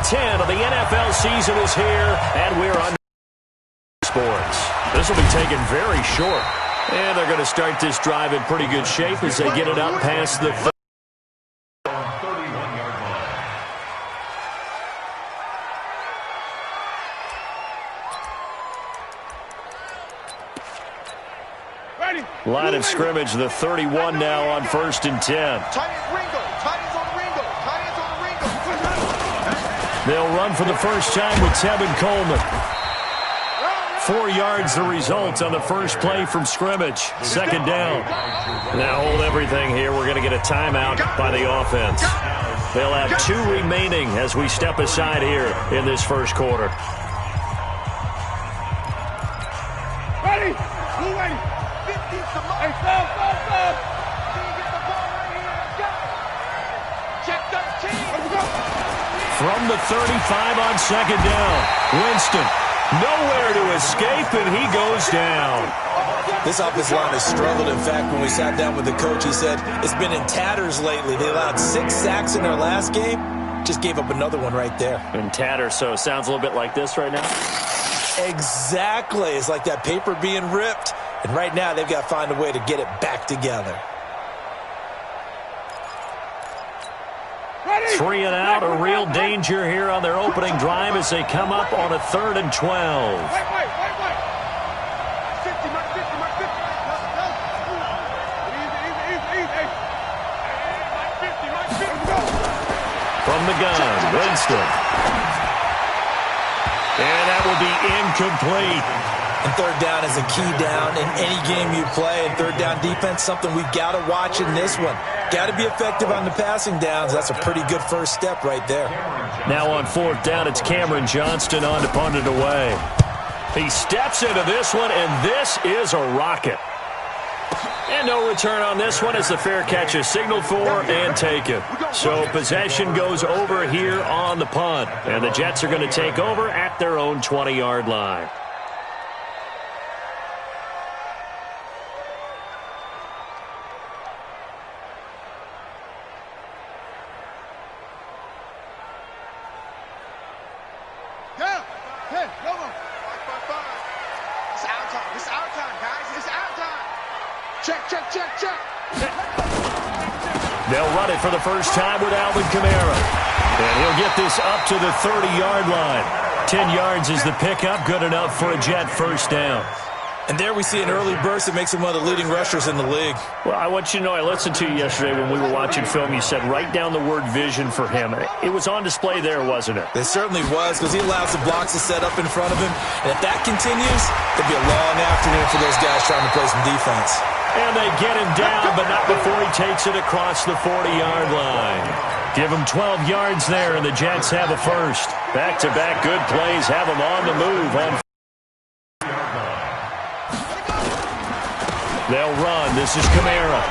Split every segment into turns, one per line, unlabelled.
10 of the NFL season is here, and we're on sports. This will be taken very short. And they're going to start this drive in pretty good shape as they get it up past the
31-yard line.
line of scrimmage, the 31 now on 1st and 10. They'll run for the first time with Tevin Coleman. 4 yards the result on the first play from scrimmage. 2nd down. Now hold everything here. We're going to get a timeout by the offense. They'll have 2 remaining as we step aside here in this first quarter.
Ready? Blue ready. 50. Hey, stop. Check 13. Let's go.
From the 35 on 2nd down. Winston. Nowhere to escape, and he goes down.
This offensive line has struggled. In fact, when we sat down with the coach, he said it's been in tatters lately. They allowed 6 sacks in their last game. Just gave up another one right there.
In tatters, so it sounds a little bit like this right now?
Exactly. It's like that paper being ripped. And right now, they've got to find a way to get it back together.
3 and out, a real danger here on their opening drive as they come up on a 3rd and 12.
Wait. 50,
From the gun, Winston. And that will be incomplete.
And 3rd down is a key down in any game you play. And 3rd down defense, something we've got to watch in this one. Got to be effective on the passing downs. That's a pretty good first step right there.
Now on 4th down, it's Cameron Johnston on to punt it away. He steps into this one, and this is a rocket. And no return on this one as the fair catch is signaled for and taken. So possession goes over here on the punt. And the Jets are going to take over at their own 20-yard line. They'll run it for the first time with Alvin Kamara. And he'll get this up to the 30-yard line. 10 yards is the pickup, good enough for a Jet first down.
And there we see an early burst that makes him one of the leading rushers in the league.
Well, I want you to know, I listened to you yesterday when we were watching film. You said write down the word vision for him. It was on display there, wasn't it?
It certainly was, because he allows the blocks to set up in front of him. And if that continues, it'll be a long afternoon for those guys trying to play some defense.
And they get him down, but not before he takes it across the 40-yard line. Give him 12 yards there, and the Jets have a first. Back-to-back good plays have them on the move. They'll run. This is Kamara.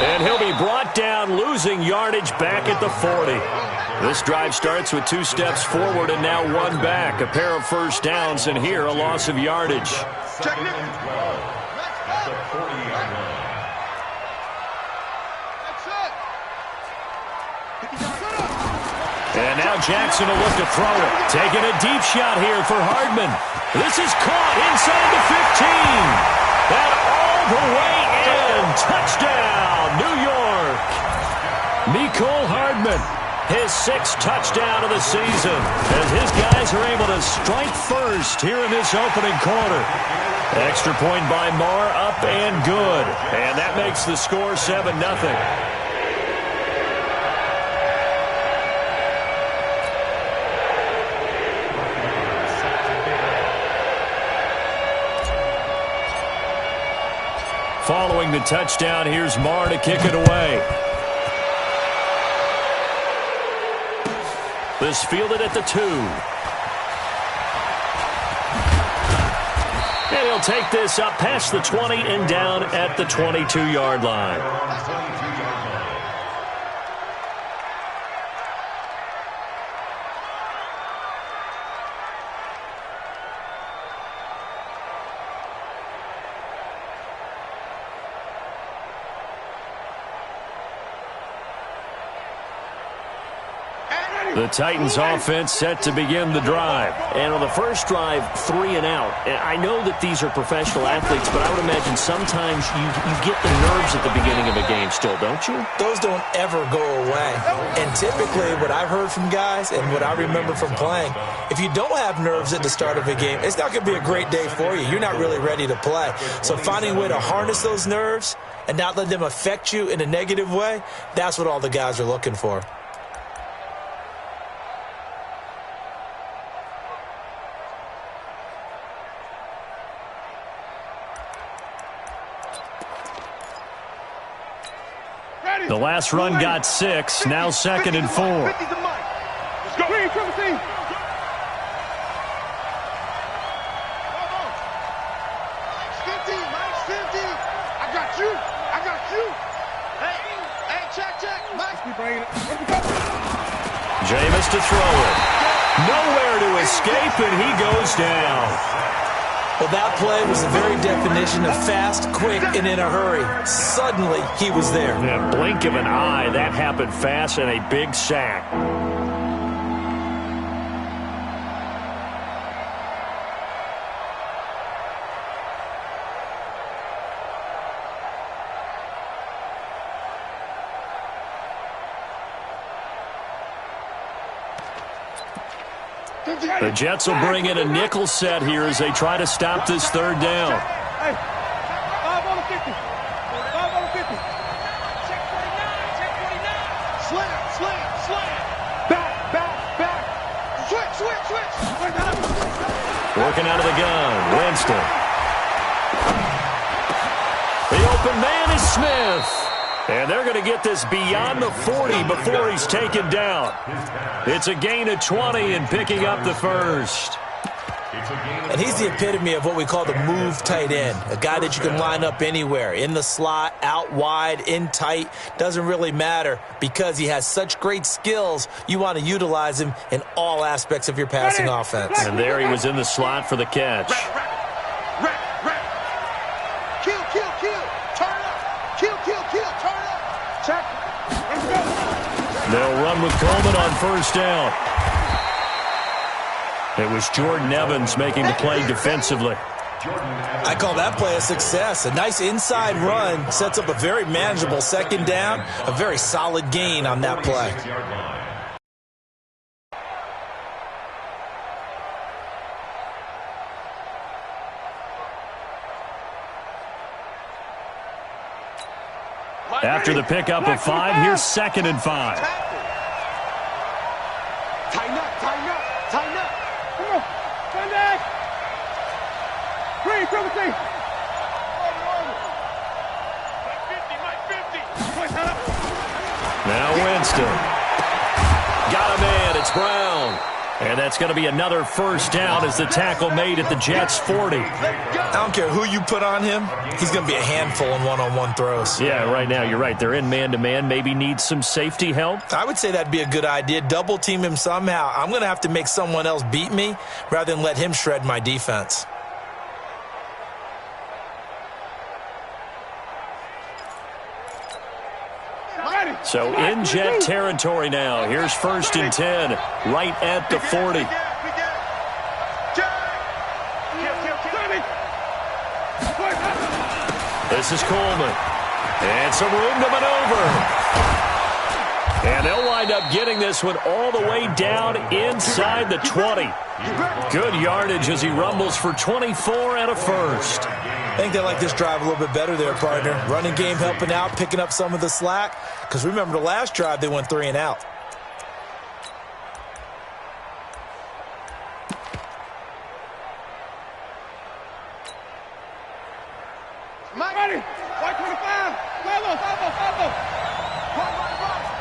And he'll be brought down, losing yardage back at the 40. This drive starts with 2 steps forward and now 1 back. A pair of first downs, and here a loss of yardage. And now Jackson will look to throw it. Taking a deep shot here for Hardman. This is caught inside the 15. And all the way in. Touchdown, New York. Mecole Hardman, his 6th touchdown of the season, as his guys are able to strike first here in this opening quarter. Extra point by Marr, up and good. And that makes the score 7-0. Following the touchdown, here's Marr to kick it away. This fielded at the 2. And he'll take this up past the 20 and down at the 22-yard line. The Titans offense set to begin the drive.
And on the first drive, 3 and out. And I know that these are professional athletes, but I would imagine sometimes you get the nerves at the beginning of a game still, don't you?
Those don't ever go away. And typically what I've heard from guys and what I remember from playing, if you don't have nerves at the start of a game, it's not going to be a great day for you. You're not really ready to play. So finding a way to harness those nerves and not let them affect you in a negative way, that's what all the guys are looking for.
The last run got 6, now 2nd and 4.
Let's go. Green, triple team. I got you. Hey, check.
Jameis to throw it. Nowhere to escape, and he goes down.
Well, that play was the very definition of fast, quick, and in a hurry. Suddenly, he was there.
In a blink of an eye, that happened fast, and a big sack. The Jets will bring in a nickel set here as they try to stop this 3rd down.
Hey, 5 on the 50. 5 on the 50. Check 49. Slam. Back. Switch.
Working out of the gun, Winston. The open man is Smith. And they're going to get this beyond the 40 before he's taken down. It's a gain of 20 and picking up the first.
And he's the epitome of what we call the move tight end, a guy that you can line up anywhere, in the slot, out wide, in tight, doesn't really matter because he has such great skills. You want to utilize him in all aspects of your passing offense.
And there he was in the slot for the catch. They'll run with Coleman on 1st down. It was Jordan Evans making the play defensively.
I call that play a success. A nice inside run sets up a very manageable 2nd down, a very solid gain on that play.
After the pickup of 5, here's 2nd and 5.
Tighten up. Come on. Turn back. Green, triple team. Mike 50.
Now Winston. Got a man. It's Brown. And that's going to be another 1st down as the tackle made at the Jets' 40.
I don't care who you put on him. He's going to be a handful in one-on-one throws.
Yeah, right now, you're right. They're in man-to-man. Maybe need some safety help.
I would say that'd be a good idea. Double team him somehow. I'm going to have to make someone else beat me rather than let him shred my defense.
So in Jet territory now. Here's 1st and 10, right at the 40. This is Coleman. And some room to maneuver. And they'll wind up getting this one all the way down inside the 20. Good yardage as he rumbles for 24 and a first.
I think they like this drive a little bit better there, partner. Running game helping out, picking up some of the slack. Because remember the last drive, they went 3 and out.
Mike, ready. White 25. Follow.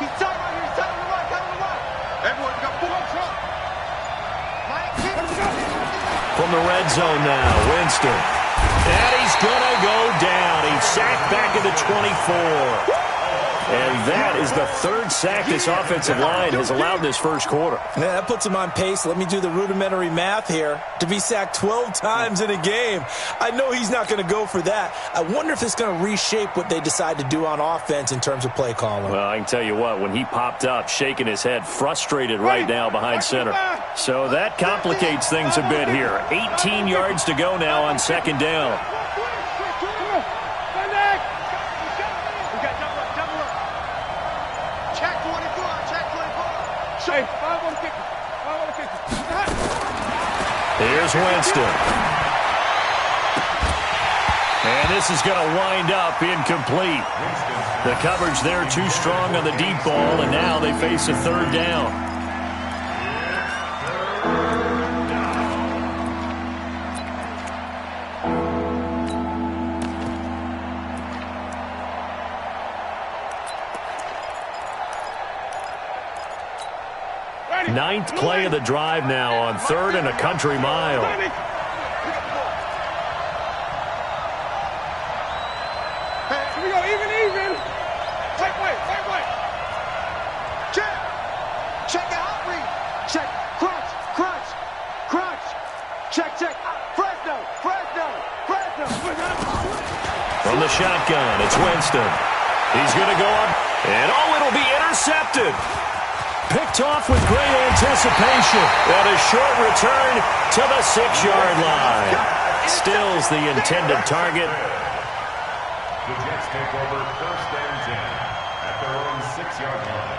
He's tight right here. He's tight on the right. Everyone got 4 up front. Mike,
From the red zone now, Winston. And he's going to go down. He's sacked back at the 24.
And that is the third sack this offensive line has allowed this first quarter.
Yeah, that puts him on pace. Let me do the rudimentary math here. To be sacked 12 times in a game. I know he's not going to go for that. I wonder if it's going to reshape what they decide to do on offense in terms of play calling.
Well, I can tell you what, when he popped up, shaking his head, frustrated right now behind center. So that complicates things a bit here. 18 yards to go now on second down. Here's Winston. And this is going to wind up incomplete. The coverage there too strong on the deep ball, and now they face a third down. Ninth play of the drive now on 3rd and a country mile.
Hey, here we go, even. Take way. Check the hot read. Check, crunch. Check. Fresno.
From the shotgun, it's Winston. He's going to go up, and it'll be intercepted. Picked off with great anticipation. And a short return to the 6-yard line. Stills the intended target.
The Jets take over 1st and 10 at their own 6-yard line.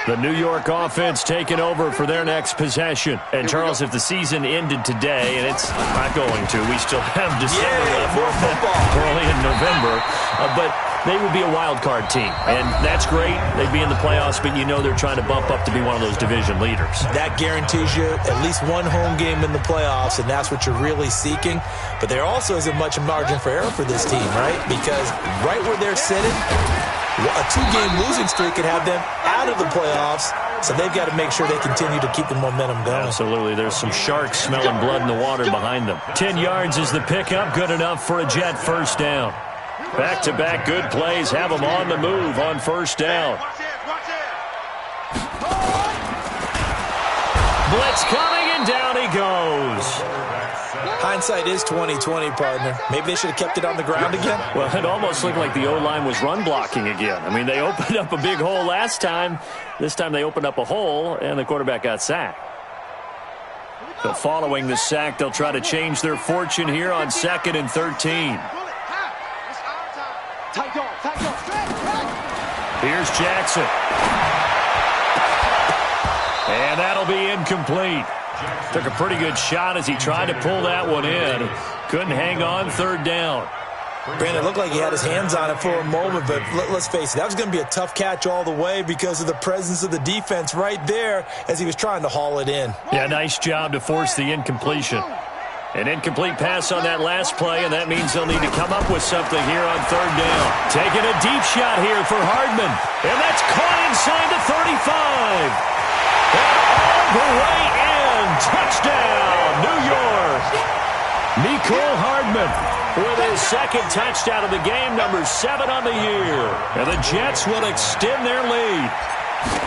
The New York offense taking over for their next possession. And, Charles, if the season ended today, and it's not going to, we still have December left,
more football.
early in November, but they would be a wild card team. And that's great. They'd be in the playoffs, but you know they're trying to bump up to be one of those division leaders. That
guarantees you at least one home game in the playoffs, and that's what you're really seeking. But there also isn't much margin for error for this team, right? Because right where they're sitting, a 2-game losing streak could have them out of the playoffs, so they've got to make sure they continue to keep the momentum going.
Absolutely. There's some sharks smelling blood in the water behind them. 10 yards is the pickup, good enough for a Jet first down. Back-to-back good plays have them on the move on first down. Blitz coming, and down he goes.
Hindsight is 20/20, partner. Maybe they should have kept it on the ground again.
Well, it almost looked like the O-line was run blocking again. I mean, they opened up a big hole last time. This time they opened up a hole, and the quarterback got sacked. So following the sack, they'll try to change their fortune here on 2nd and 13. Here's Jackson. And that'll be incomplete. Took a pretty good shot as he tried to pull that one in. Couldn't hang on, 3rd down.
Brandon, it looked like he had his hands on it for a moment, but let's face it, that was going to be a tough catch all the way because of the presence of the defense right there as he was trying to haul it in.
Yeah, nice job to force the incompletion. An incomplete pass on that last play, and that means they'll need to come up with something here on 3rd down. Taking a deep shot here for Hardman, and that's caught inside the 35. And all the way in. Touchdown, New York. Mecole Hardman with his 2nd touchdown of the game, number 7 on the year. And the Jets will extend their lead.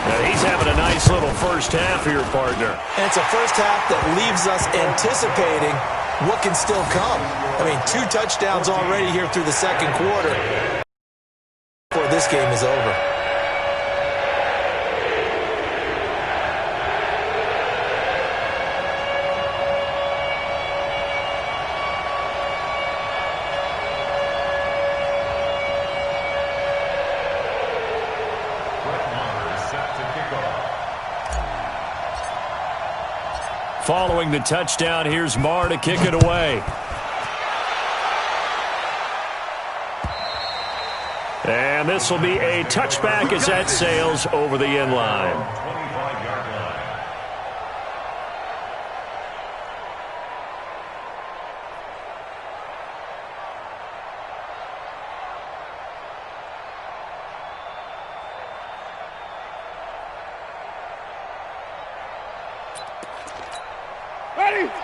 Now he's having a nice little first half here, partner.
And it's a first half that leaves us anticipating what can still come. I mean, 2 touchdowns already here through the 2nd quarter before this game is over.
Following the touchdown, here's Marr to kick it away. And this will be a touchback as that sails over the end line.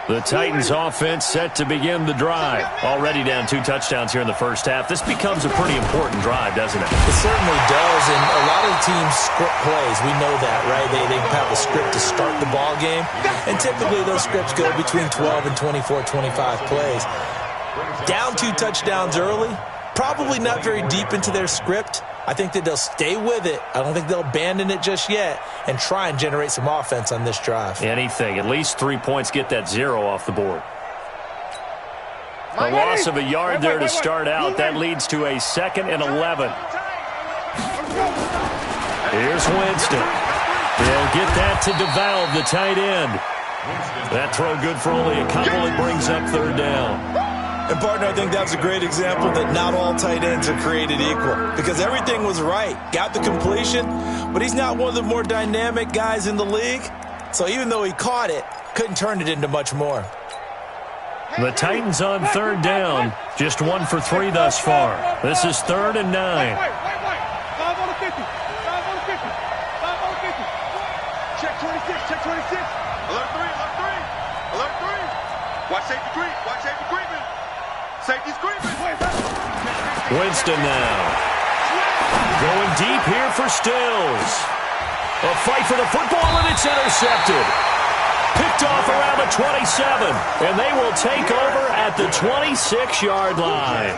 The Titans offense set to begin the drive. Already down 2 touchdowns here in the first half. This becomes a pretty important drive, doesn't it?
It certainly does, and a lot of the teams script plays. We know that, right? They have a script to start the ball game, and typically those scripts go between 12 and 24, 25 plays. Down 2 touchdowns early, probably not very deep into their script. I think that they'll stay with it. I don't think they'll abandon it just yet and try and generate some offense on this drive.
Anything. At least 3 points, get that 0 off the board. A loss of a yard there to start out. That leads to a 2nd and 11. Here's Winston. He'll get that to DeValve, the tight end. That throw good for only a couple. It brings up 3rd down.
And, partner, I think that's a great example that not all tight ends are created equal because everything was right. Got the completion, but he's not one of the more dynamic guys in the league. So even though he caught it, couldn't turn it into much more.
The Titans on 3rd down. Just 1 for 3 thus far. This is 3rd and 9.
5 on the 50. 5 on the 50. 5 on the 50. Check 26. Check 26. Alert 3. Alert 3. Alert 3. Watch safety creep. Watch safety creeping. Safety's creeping.
Winston now. Going deep here for Stills. A fight for the football, and it's intercepted. Picked off around the 27, and they will take over at the 26-yard line.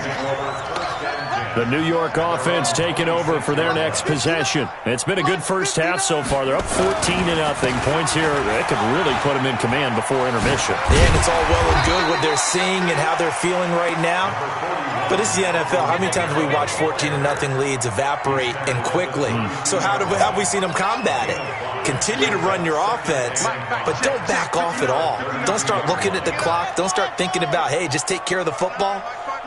The New York offense taking over for their next possession. It's been a good first half so far. They're up 14-0. Points here that could really put them in command before intermission.
Yeah, and it's all well and good what they're seeing and how they're feeling right now. But it's the NFL. How many times have we watched 14-0 leads evaporate and quickly? So how have we seen them combat it? Continue to run your offense, but don't back off at all. Don't start looking at the clock. Don't start thinking about, hey, just take care of the football.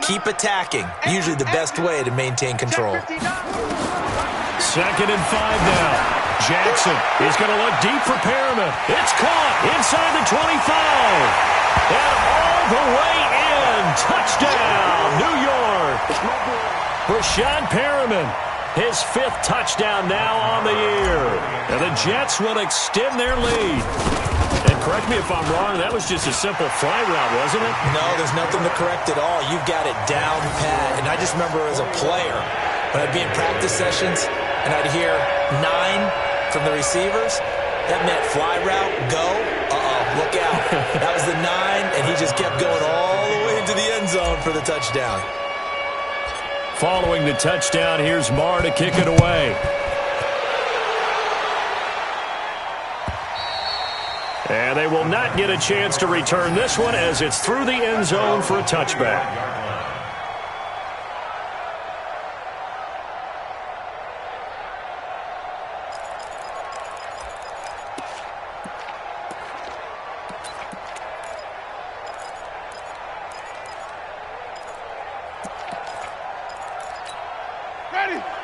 Keep attacking. Usually the best way to maintain control.
2nd and 5 now. Jackson is going to look deep for Perriman. It's caught inside the 25. And all the way in. Touchdown, New York. Breshad Perriman. His 5th touchdown now on the year. And the Jets will extend their lead. And correct me if I'm wrong, that was just a simple fly route, wasn't it?
No, there's nothing to correct at all. You've got it down pat. And I just remember as a player, when I'd be in practice sessions and I'd hear 9 from the receivers, that meant fly route, go, look out. That was the 9, and he just kept going all the way into the end zone for the touchdown.
Following the touchdown, here's Marr to kick it away. And they will not get a chance to return this one as it's through the end zone for a touchback.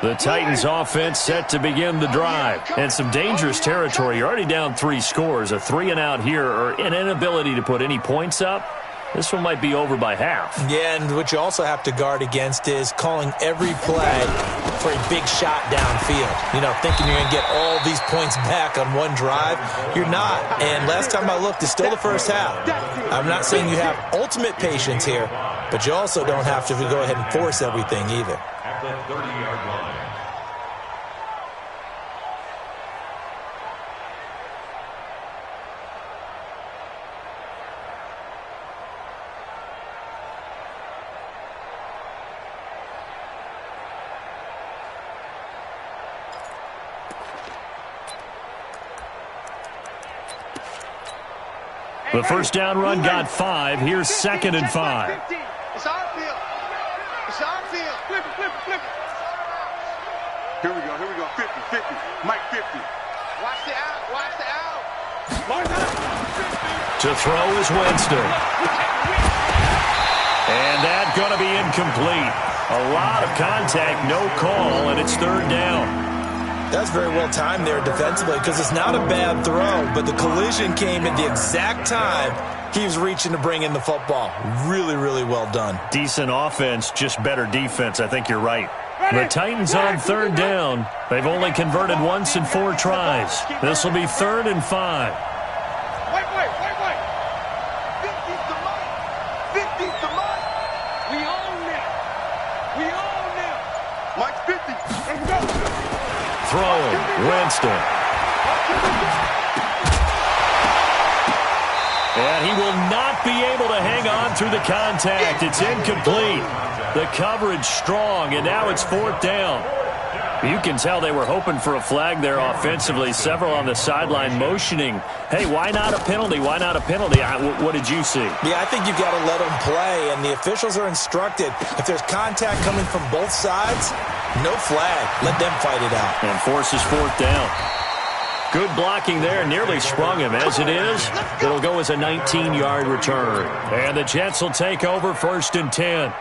The Titans offense set to begin the drive. And some dangerous territory. You're already down 3 scores. A 3-and-out here or an inability to put any points up. This one might be over by half.
Yeah, and what you also have to guard against is calling every play for a big shot downfield. You know, thinking you're going to get all these points back on one drive. You're not. And last time I looked, it's still the first half. I'm not saying you have ultimate patience here, but you also don't have to go ahead and force everything either.
At the 30-yard line.
The first down run got 5. Here's 2nd and 5.
It's our field. It's our field. Flip it, flip it, flip it. Here we go, 50, 50. Mike 50. Watch the out, watch the out.
To throw is Winston. And that's going to be incomplete. A lot of contact, no call, and it's 3rd down.
That's very well timed there defensively because it's not a bad throw, but the collision came at the exact time he was reaching to bring in the football. Really, really well done.
Decent offense, just better defense. I think you're right. The Titans on 3rd down. They've only converted once in 4 tries. This will be 3rd and 5.
Wait.
Winston. And he will not be able to hang on through the contact. It's incomplete. The coverage strong, and now it's 4th down. You can tell they were hoping for a flag there offensively. Several on the sideline motioning, hey, why not a penalty? Why not a penalty? What did you see?
Yeah, I think you've got to let them play, and the officials are instructed. If there's contact coming from both sides, no flag. Let them fight it out.
And forces 4th down. Good blocking there. Nearly sprung him. As it is, it'll go as a 19-yard return. And the Jets will take over 1st and 10.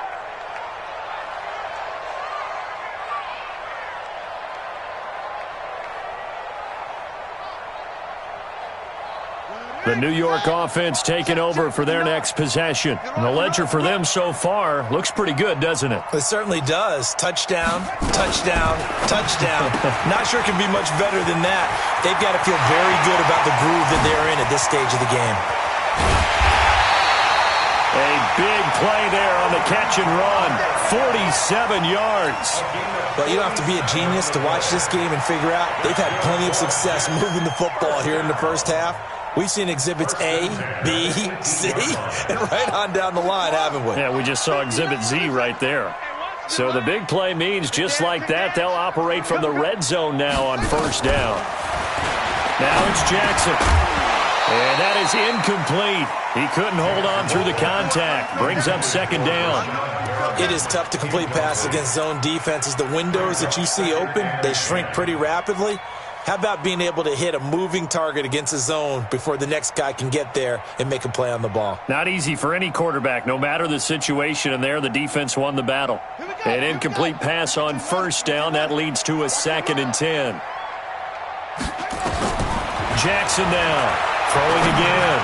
The New York offense taking over for their next possession. And the ledger for them so far looks pretty good, doesn't it?
It certainly does. Touchdown, touchdown, touchdown. Not sure it can be much better than that. They've got to feel very good about the groove that they're in at this stage of the game.
A big play there on the catch and run. 47 yards.
But you don't have to be a genius to watch this game and figure out they've had plenty of success moving the football here in the first half. We've seen exhibits A, B, C, and right on down the line, haven't we?
Yeah, we just saw exhibit Z right there. So the big play means just like that, they'll operate from the red zone now on 1st down. Now it's Jackson. And that is incomplete. He couldn't hold on through the contact. Brings up 2nd down.
It is tough to complete passes against zone defenses. The windows that you see open, they shrink pretty rapidly. How about being able to hit a moving target against a zone before the next guy can get there and make a play on the ball?
Not easy for any quarterback, no matter the situation, and there the defense won the battle. An incomplete pass on 1st down. That leads to a 2nd and 10. Jackson now, throwing again.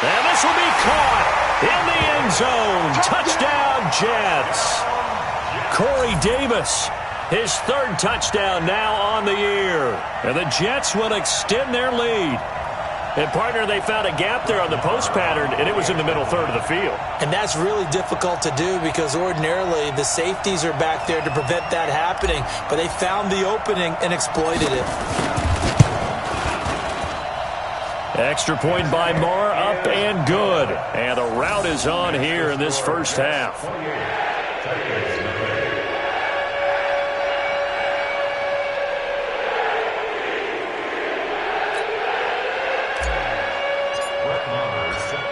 And this will be caught in the end zone. Touchdown, Jets. Corey Davis. His 3rd touchdown now on the year. And the Jets will extend their lead. And, partner, they found a gap there on the post pattern, and it was in the middle 3rd of the field.
And that's really difficult to do because ordinarily the safeties are back there to prevent that happening. But they found the opening and exploited it.
Extra point by Marr, up and good. And the route is on here in this first half.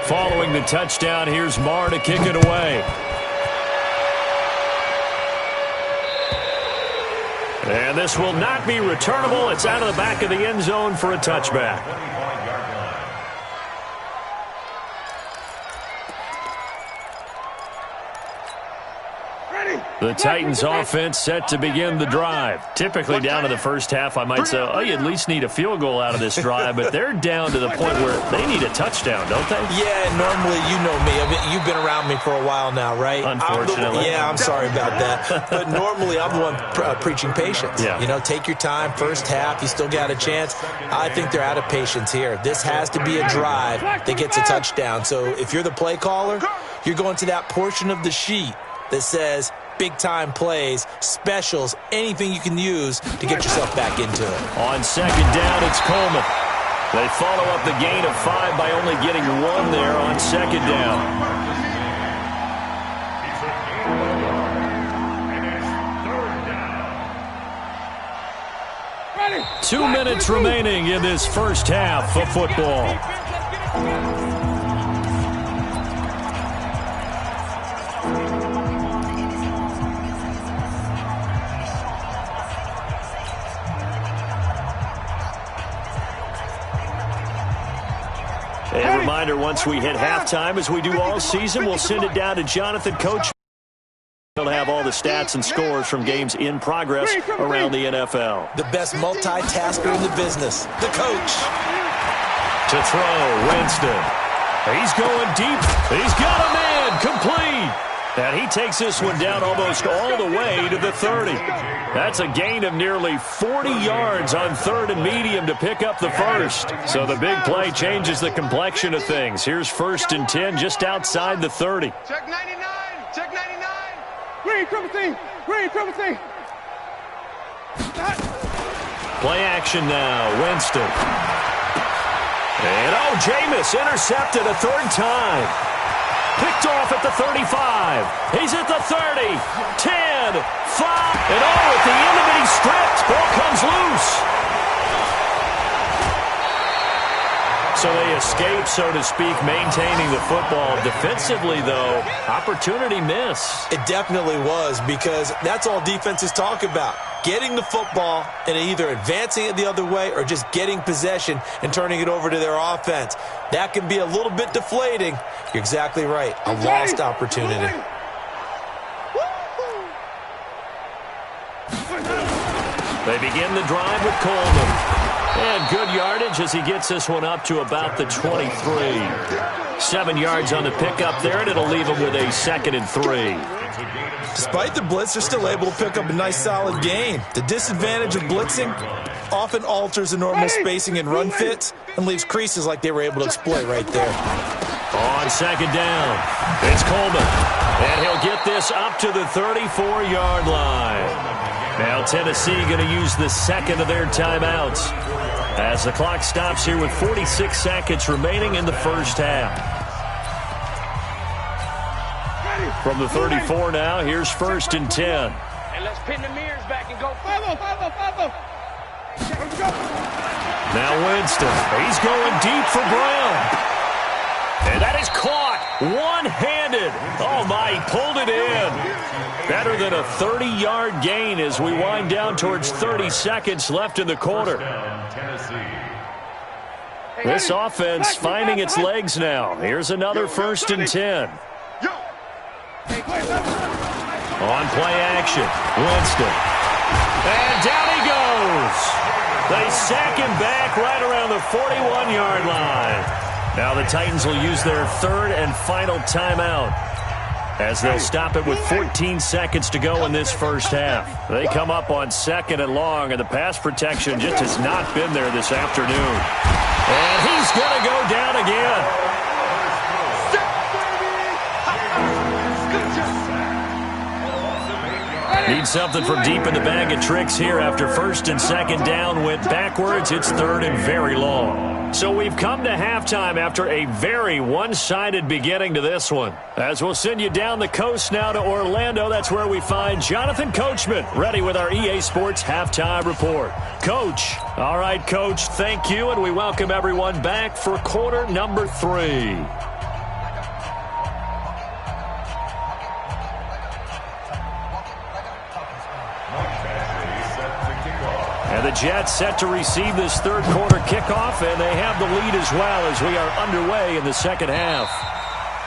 Following the touchdown, here's Marr to kick it away. And this will not be returnable. It's out of the back of the end zone for a touchback. The Titans offense set to begin the drive. Typically down to the first half, I might say, oh, you at least need a field goal out of this drive, but they're down to the point where they need a touchdown, don't they?
Yeah, normally, you know me. I mean, you've been around me for a while now, right?
Unfortunately.
I'm sorry about that. But normally, I'm the one preaching patience.
Yeah.
You know, take your time. First half, you still got a chance. I think they're out of patience here. This has to be a drive that gets a touchdown. So if you're the play caller, you're going to that portion of the sheet that says big-time plays, specials, anything you can use to get yourself back into it.
On 2nd down, it's Coleman. They follow up the gain of 5 by only getting 1 there on 2nd down.
Ready.
2 minutes remaining in this first half of football. A reminder, once we hit halftime, as we do all season, we'll send it down to Jonathan Coach. He'll have all the stats and scores from games in progress around the NFL.
The best multitasker in the business, the coach.
To throw, Winston. He's going deep. He's got a man, complete. And he takes this one down almost all the way to the 30. That's a gain of nearly 40 yards on 3rd and medium to pick up the first. So the big play changes the complexion of things. Here's 1st and 10 just outside the 30.
Check 99. Check 99. Green, triple team. Green, triple team.
Play action now. Winston. And, Jameis intercepted a third time. Picked off at the 35. He's at the 30. 10, 5. And, at the end of it, he's stripped. Ball comes loose. So they escape, so to speak, maintaining the football. Defensively, though, opportunity miss.
It definitely was, because that's all defenses talk about. Getting the football and either advancing it the other way or just getting possession and turning it over to their offense. That can be a little bit deflating. You're exactly right. A lost opportunity.
They begin the drive with Coleman. And good yardage as he gets this one up to about the 23. 7 yards on the pickup there, and it'll leave him with a 2nd and 3.
Despite the blitz, they're still able to pick up a nice, solid gain. The disadvantage of blitzing often alters the normal spacing and run fits and leaves creases like they were able to exploit right there.
On 2nd down, it's Coleman. And he'll get this up to the 34-yard line. Now Tennessee going to use the 2nd of their timeouts as the clock stops here with 46 seconds remaining in the first half. From the 34 now, here's 1st and 10.
And let's pin the mirrors back and go 5-0, 5-0, 5-0.
Now Winston, he's going deep for Brown. And that is caught one-handed. Oh, my, he pulled it in. Better than a 30-yard gain as we wind down towards 30 seconds left in the quarter. This offense finding its legs now. Here's another 1st and 10. On play action, Winston. And down he goes. They sack him back right around the 41-yard line. Now the Titans will use their 3rd and final timeout as they'll stop it with 14 seconds to go in this first half. They come up on 2nd and long, and the pass protection just has not been there this afternoon. And he's going to go down again. Need something from deep in the bag of tricks here after 1st and 2nd down went backwards. It's 3rd and very long. So we've come to halftime after a very one-sided beginning to this one. As we'll send you down the coast now to Orlando, that's where we find Jonathan Coachman ready with our EA Sports Halftime Report. Coach. All right, Coach, thank you, and we welcome everyone back for quarter number 3. And the Jets set to receive this third quarter kickoff, and they have the lead as well as we are underway in the second half.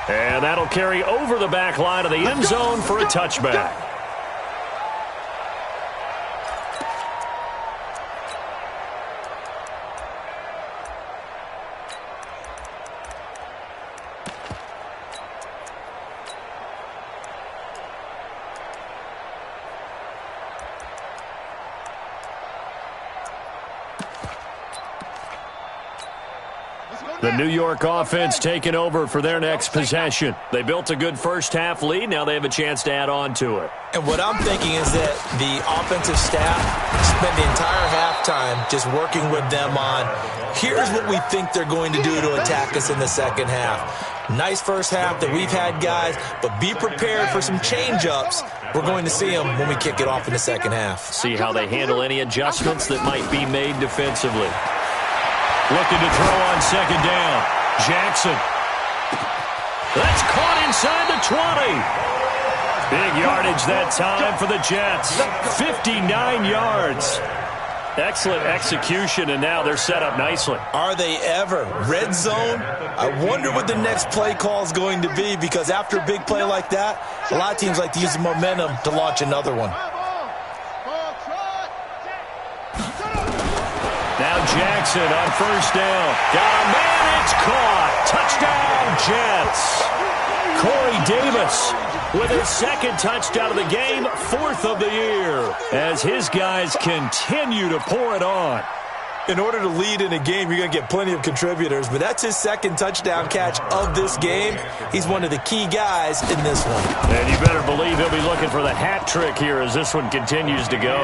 And that'll carry over the back line of the end zone for a touchback. The New York offense taking over for their next possession. They built a good first-half lead. Now they have a chance to add on to it.
And what I'm thinking is that the offensive staff spent the entire halftime just working with them on, here's what we think they're going to do to attack us in the second half. Nice first half that we've had, guys, but be prepared for some change-ups. We're going to see them when we kick it off in the second half.
See how they handle any adjustments that might be made defensively. Looking to throw on second down. Jackson. That's caught inside the 20. Big yardage that time for the Jets. 59 yards. Excellent execution, and now they're set up nicely.
Are they ever? Red zone? I wonder what the next play call is going to be, because after a big play like that, a lot of teams like to use the momentum to launch another one.
Now Jackson on first down. Got a man, it's caught. Touchdown, Jets. Corey Davis with his second touchdown of the game, 4th of the year, as his guys continue to pour it on.
In order to lead in a game, you're going to get plenty of contributors, but that's his second touchdown catch of this game. He's one of the key guys in this one.
And you better believe he'll be looking for the hat trick here as this one continues to go.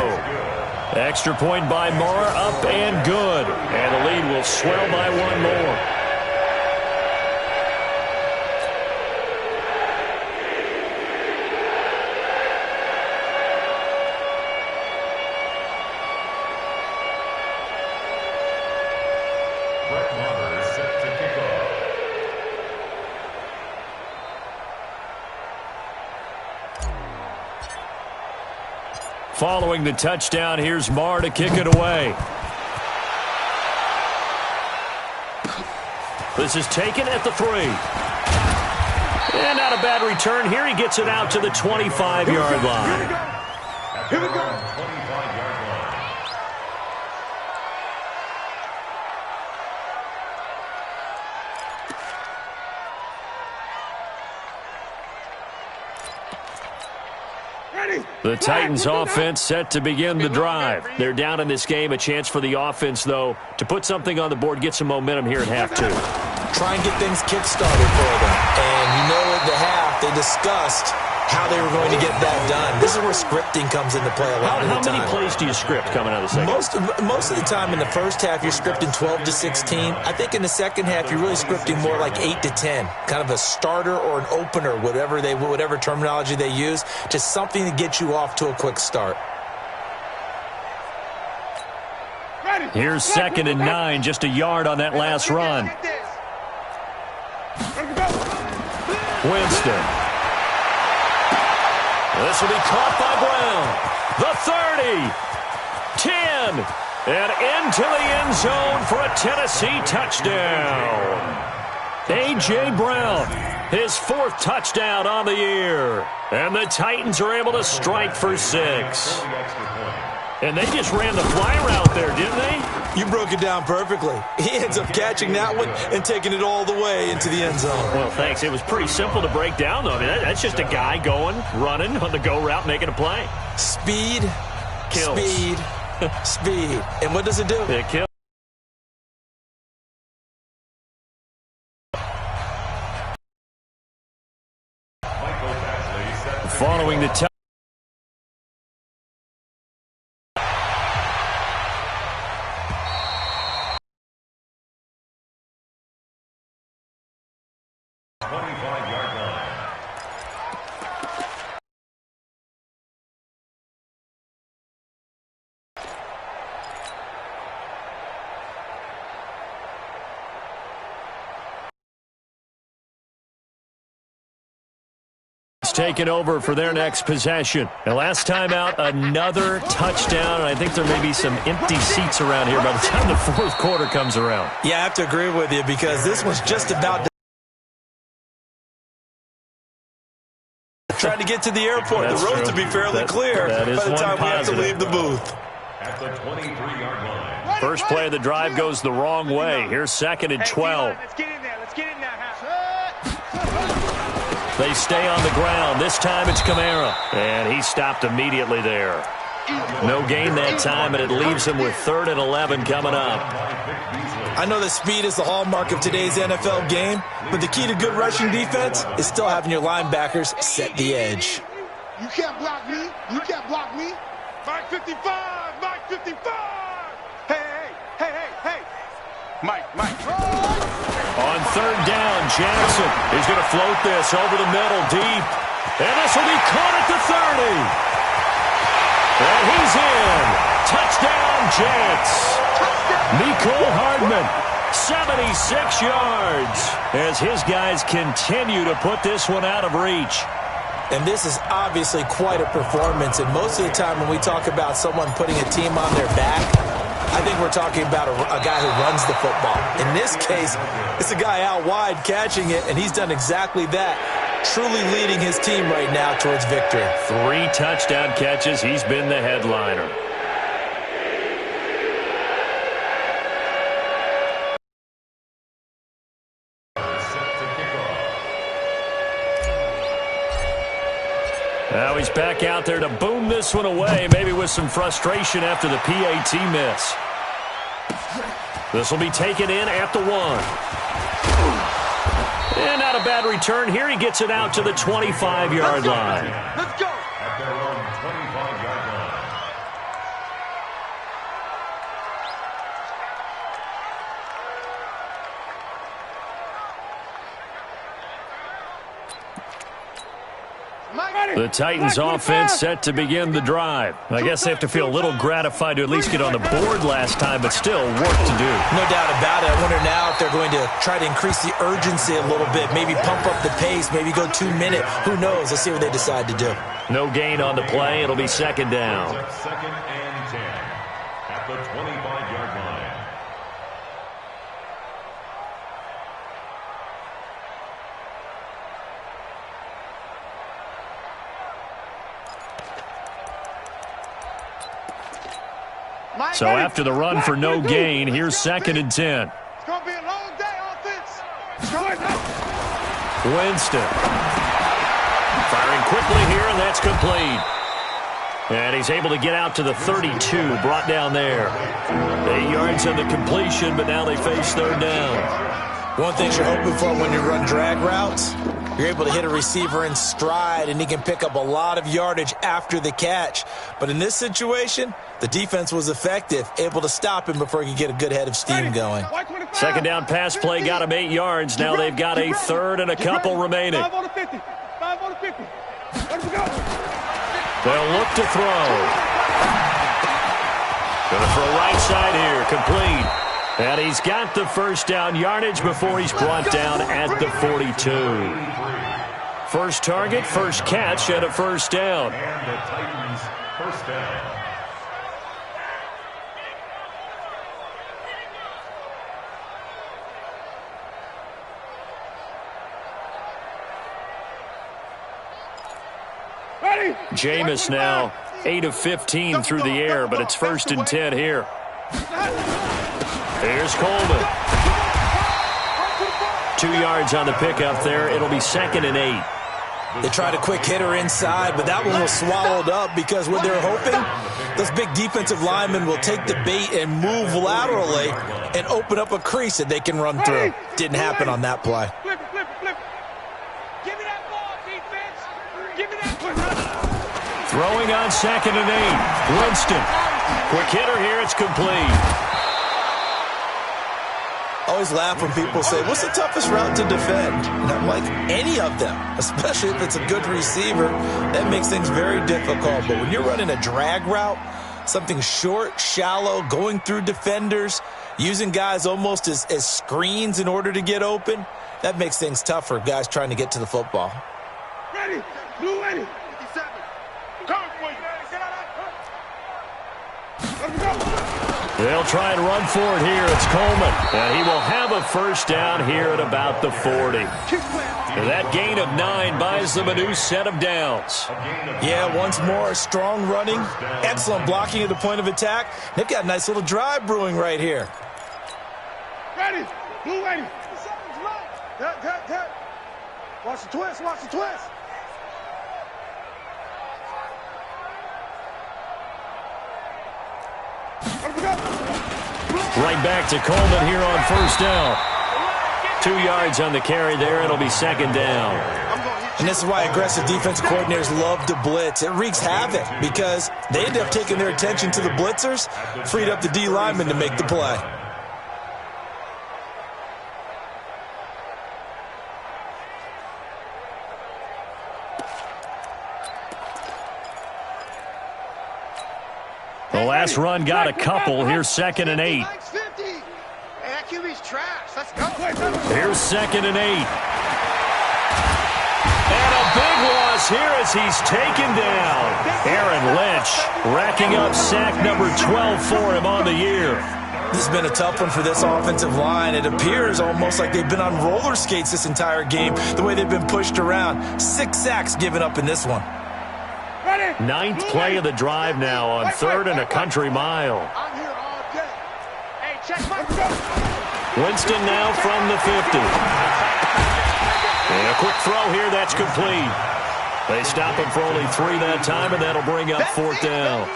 Extra point by Moore, up and good. And the lead will swell by one more. Following the touchdown, here's Marr to kick it away. This is taken at the 3. And not a bad return. Here he gets it out to the 25-yard line.
Here we go.
The Titans offense set to begin the drive. They're down in this game. A chance for the offense, though, to put something on the board, get some momentum here at half 2.
Try and get things kick-started for them. And you know at the half, they discussed how they were going to get that done. This is where scripting comes into play a lot of the time.
How many plays do you script coming out of the second?
Most of the time in the first half, you're scripting 12 to 16. I think in the second half, you're really scripting more like 8 to 10. Kind of a starter or an opener, whatever terminology they use. Just something to get you off to a quick start.
Here's 2nd and 9, just a yard on that last run. Winston. This will be caught by Brown. The 30, 10, and into the end zone for a Tennessee touchdown. A.J. Brown, his 4th touchdown on the year. And the Titans are able to strike for 6. And they just ran the fly route there, didn't they?
You broke it down perfectly. He ends up catching that one and taking it all the way into the end zone.
Well, thanks. It was pretty simple to break down, though. I mean, that's just a guy going, running on the go route, making a play.
Speed,
kills.
Speed, speed. And what does it do?
It kills. Following the touch. Taken over for their next possession. And last time out, another touchdown. And I think there may be some empty seats around here by the time the 4th quarter comes around.
Yeah, I have to agree with you because this was just about trying to get to the airport.
That's
the roads
true.
would be fairly clear by the time we have to leave the booth.
At the 23-yard line.
First play of the drive goes the wrong way. Here's 2nd and 12.
Let's get in there. Let's get in there.
They stay on the ground. This time it's Kamara. And he stopped immediately there. No gain that time, and it leaves him with 3rd and 11 coming up.
I know that speed is the hallmark of today's NFL game, but the key to good rushing defense is still having your linebackers set the edge.
You can't block me. You can't block me. Mike 55. Mike 55. Hey. Mike.
On 3rd down, Jackson is going to float this over the middle deep. And this will be caught at the 30. And he's in. Touchdown, Jets. Mecole Hardman, 76 yards, as his guys continue to put this one out of reach.
And this is obviously quite a performance. And most of the time when we talk about someone putting a team on their back, I think we're talking about a guy who runs the football. In this case, it's a guy out wide catching it, and he's done exactly that, truly leading his team right now towards victory.
3 touchdown catches. He's been the headliner. Now he's back out there to boom this one away, maybe with some frustration after the PAT miss. This will be taken in at the 1. And not a bad return. Here he gets it out to the 25-yard line.
Let's go.
At their own 25-yard line.
The Titans offense set to begin the drive. I guess they have to feel a little gratified to at least get on the board last time, but still work to do.
No doubt about it. I wonder now if they're going to try to increase the urgency a little bit, maybe pump up the pace, maybe go 2-minute. Who knows? Let's see what they decide to do.
No gain on the play. It'll be second down.
Second and 10 at the 25-yard line.
So after the run for no gain, here's second and 10.
It's going to be a long day, offense.
Winston. Firing quickly here, and that's complete. And he's able to get out to the 32, brought down there. 8 yards on the completion, but now they face third down.
One thing you're hoping for when you run drag routes, you're able to hit a receiver in stride, and he can pick up a lot of yardage after the catch. But in this situation, the defense was effective, able to stop him before he could get a good head of steam going.
Second down pass play got him 8 yards. Now they've got a third and a couple remaining.
5 on the 50. 5 on the 50. Let him go.
They'll look to throw. Going to throw right side here, complete. And he's got the first down yardage before he's brought down at the 42. First target, first catch, and a first down.
And the Titans first down.
Jameis now 8 of 15 through the air, but it's first and 10 here. Here's Coleman. 2 yards on the pickup there. It'll be second and 8.
They tried a quick hitter inside, but that one was swallowed up because what they're hoping, those big defensive linemen will take the bait and move laterally and open up a crease that they can run through. Didn't happen on that play.
Flip it, flip it, flip it. Give me that ball, defense. Give me that.
Throwing on second and 8. Winston. Quick hitter here. It's complete.
I always laugh when people say, what's the toughest route to defend? And I'm like, any of them, especially if it's a good receiver. That makes things very difficult. But when you're running a drag route, something short, shallow, going through defenders, using guys almost as screens in order to get open, that makes things tough for guys trying to get to the football.
Ready. Blue ready. 57. Come for you. Let him go.
They'll try and run for it here. It's Coleman. And he will have a first down here at about the 40. And that gain of 9 buys them a new set of downs.
Yeah, once more, strong running, excellent blocking at the point of attack. They've got a nice little drive brewing right here.
Ready. Blue ready. Tap. Watch the twist. Watch the twist.
Right back to Coleman here on first down. 2 yards on the carry there. It'll be second down.
And this is why aggressive defensive coordinators love to blitz. It wreaks havoc because they end up taking their attention to the blitzers, freed up the D lineman to make the play.
The last run got a couple. Here's second and 8.
That QB's trash. Let's go.
Here's second and 8. And a big loss here as he's taken down. Aaron Lynch racking up sack number 12 for him on the year.
This has been a tough one for this offensive line. It appears almost like they've been on roller skates this entire game, the way they've been pushed around. 6 sacks given up in this one.
9th play of the drive now on third and a country mile.
I'm here all day. Hey, check my
Winston now from the 50. And a quick throw here, that's complete. They stop him for only 3 that time, and that'll bring up fourth down.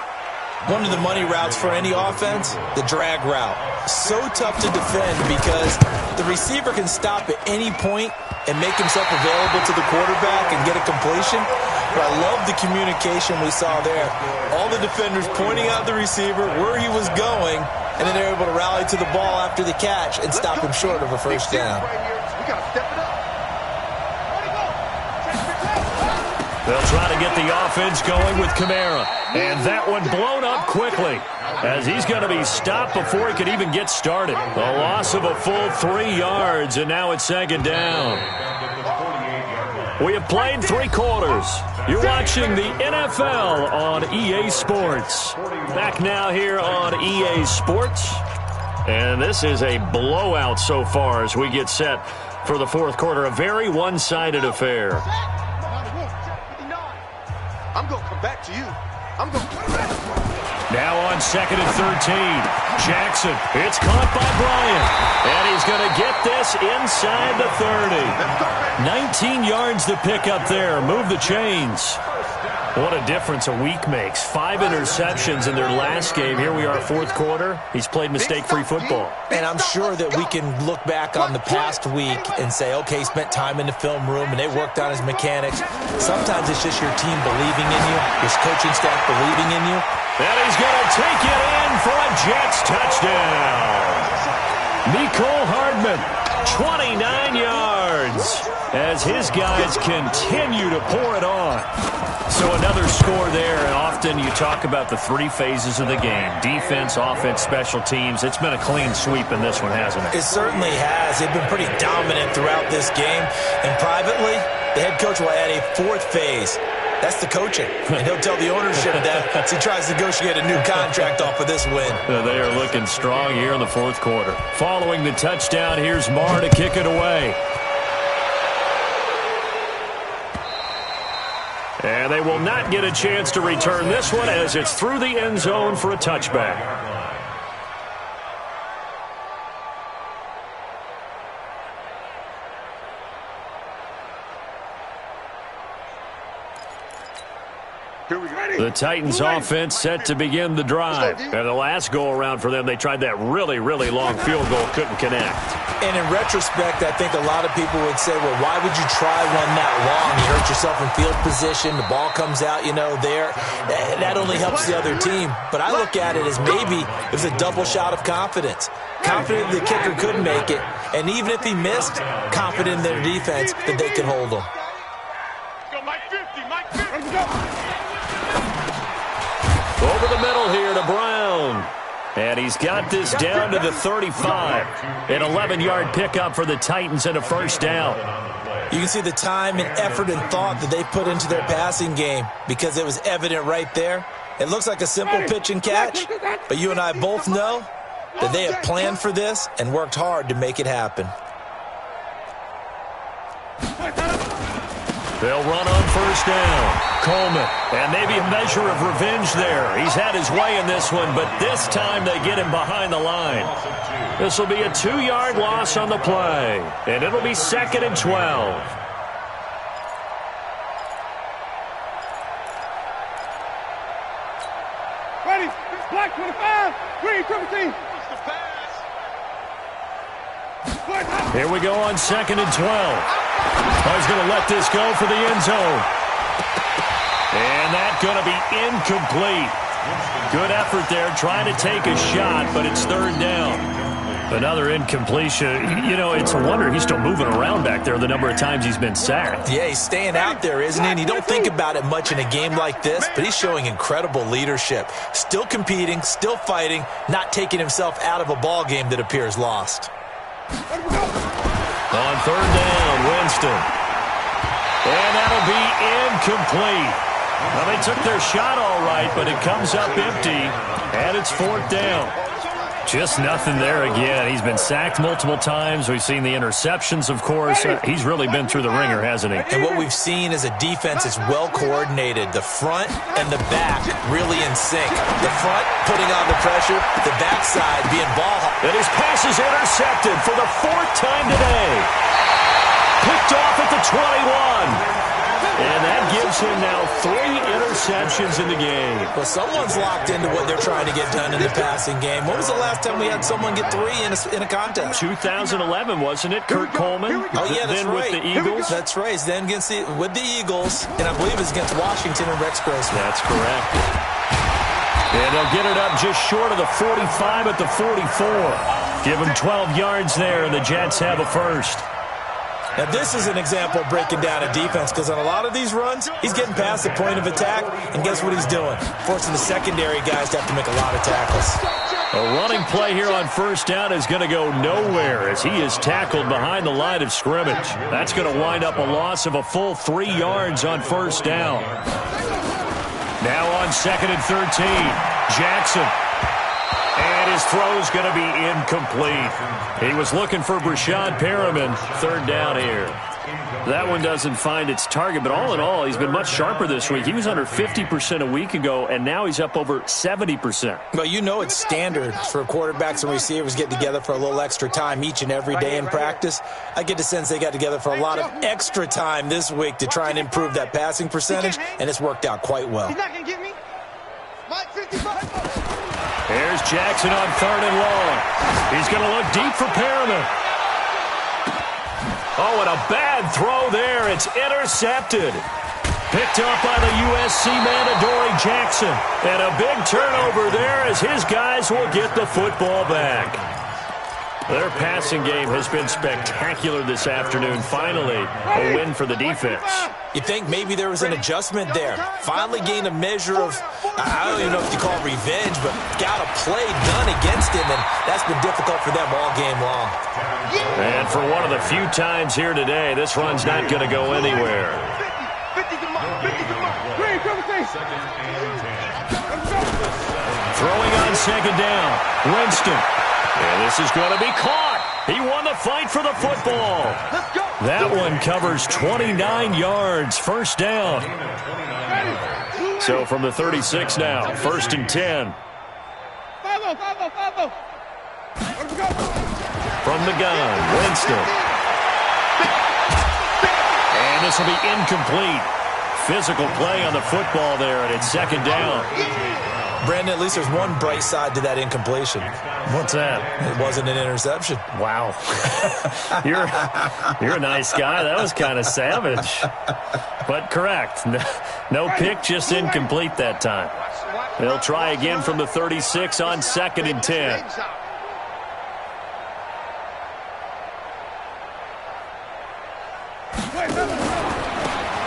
One of the money routes for any offense, the drag route. So tough to defend because the receiver can stop at any point and make himself available to the quarterback and get a completion. But I love the communication we saw there. All the defenders pointing out the receiver, where he was going, and then they're able to rally to the ball after the catch and stop him short of a first down.
We got to step it up.
They'll try to get the offense going with Kamara. And that one blown up quickly as he's going to be stopped before he could even get started. A loss of a full 3 yards, and now it's second down. We have played 3 quarters. You're watching the NFL on EA Sports. Back now here on EA Sports. And this is a blowout so far as we get set for the fourth quarter. A very one-sided affair.
I'm going to come back to you. I'm going to come back.
Now on 2nd and 13. Jackson, it's caught by Bryant. And he's going to get this inside the 30. 19 yards to pick up there. Move the chains. What a difference a week makes. 5 interceptions in their last game. Here we are, fourth quarter. He's played mistake-free football.
And I'm sure that we can look back on the past week and say, okay, he spent time in the film room and they worked on his mechanics. Sometimes it's just your team believing in you, your coaching staff believing in you.
And he's going to take it in for a Jets touchdown. Mecole Hardman, 29 yards, as his guys continue to pour it on. So another score there, and often you talk about the 3 phases of the game. Defense, offense, special teams. It's been a clean sweep in this one, hasn't it?
It certainly has. They've been pretty dominant throughout this game. And privately, the head coach will add a 4th phase. That's the coaching. And he'll tell the ownership that as he tries to negotiate a new contract off of this win.
They are looking strong here in the fourth quarter. Following the touchdown, here's Marr to kick it away. And they will not get a chance to return this one as it's through the end zone for a touchback. The Titans offense set to begin the drive. And the last go-around for them, they tried that really, really long field goal, couldn't connect.
And in retrospect, I think a lot of people would say, well, why would you try one that long? You hurt yourself in field position. The ball comes out, there. That only helps the other team. But I look at it as maybe it was a double shot of confidence. Confident the kicker could make it. And even if he missed, confident in their defense that they could hold him.
Go, Mike 50, Mike 50.
Over the middle here to Brown. And he's got this down to the 35. An 11-yard pickup for the Titans and a first down.
You can see the time and effort and thought that they put into their passing game because it was evident right there. It looks like a simple pitch and catch, but you and I both know that they have planned for this and worked hard to make it happen.
They'll run on first down. Coleman, and maybe a measure of revenge there. He's had his way in this one, but this time they get him behind the line. This will be a 2-yard loss on the play, and it'll be 2nd and 12.
Ready, black 25, green 17.
Here we go on 2nd and 12. He's going to let this go for the end zone. And that's going to be incomplete. Good effort there, trying to take a shot, but it's 3rd down. Another incompletion. It's a wonder he's still moving around back there the number of times he's been sacked.
Yeah, he's staying out there, isn't he? And you don't think about it much in a game like this, but he's showing incredible leadership. Still competing, still fighting, not taking himself out of a ball game that appears lost.
On 3rd down, Winston. And that'll be incomplete. Well, they took their shot all right, but it comes up empty, and it's 4th down. Just nothing there again. He's been sacked multiple times. We've seen the interceptions, of course. He's really been through the ringer, hasn't he?
And what we've seen is a defense that's well coordinated. The front and the back really in sync. The front putting on the pressure, the backside being ball hawk.
And his pass is intercepted for the 4th time today. Picked off at the 21. And that gives him now 3 interceptions in the game.
Well, someone's locked into what they're trying to get done in the passing game. When was the last time we had someone get 3 in a contest?
2011, wasn't it? Kurt Coleman?
Oh, yeah, that's
then
right.
With the Eagles?
That's right. Then with the Eagles, and I believe it's against Washington and Rex Grossman.
That's correct. And they'll get it up just short of the 45 at the 44. Give them 12 yards there, and the Jets have a first.
Now, this is an example of breaking down a defense because on a lot of these runs, he's getting past the point of attack, and guess what he's doing? Forcing the secondary guys to have to make a lot of tackles.
A running play here on first down is going to go nowhere as he is tackled behind the line of scrimmage. That's going to wind up a loss of a full 3 yards on first down. Now on 2nd and 13, Jackson. And his throw is going to be incomplete. He was looking for Breshad Perriman. 3rd down here. That one doesn't find its target, but all in all, he's been much sharper this week. He was under 50% a week ago, and now he's up over 70%.
Well, you know it's standard for quarterbacks and receivers getting together for a little extra time each and every day in practice. I get the sense they got together for a lot of extra time this week to try and improve that passing percentage, and it's worked out quite well.
He's not going to get me. Mike 55.
Here's Jackson on 3rd and long. He's going to look deep for Perriman. Oh, and a bad throw there. It's intercepted. Picked up by the USC man, Adoree Jackson. And a big turnover there as his guys will get the football back. Their passing game has been spectacular this afternoon. Finally, a win for the defense.
You think maybe there was an adjustment there. Finally gained a measure of, I don't even know if you call it revenge, but got a play done against him, and that's been difficult for them all game long.
And for one of the few times here today, this run's not going to go anywhere. Throwing on 2nd down, Winston. And this is going to be caught. He won the fight for the football. That one covers 29 yards, 1st down. So from the 36 now, 1st and 10. From the gun, Winston. And this will be incomplete. Physical play on the football there, and it's 2nd down.
Brandon, at least there's one bright side to that incompletion.
What's that?
It wasn't an interception.
Wow. You're a nice guy. That was kind of savage. But correct. No pick, just incomplete that time. They'll try again from the 36 on 2nd and 10.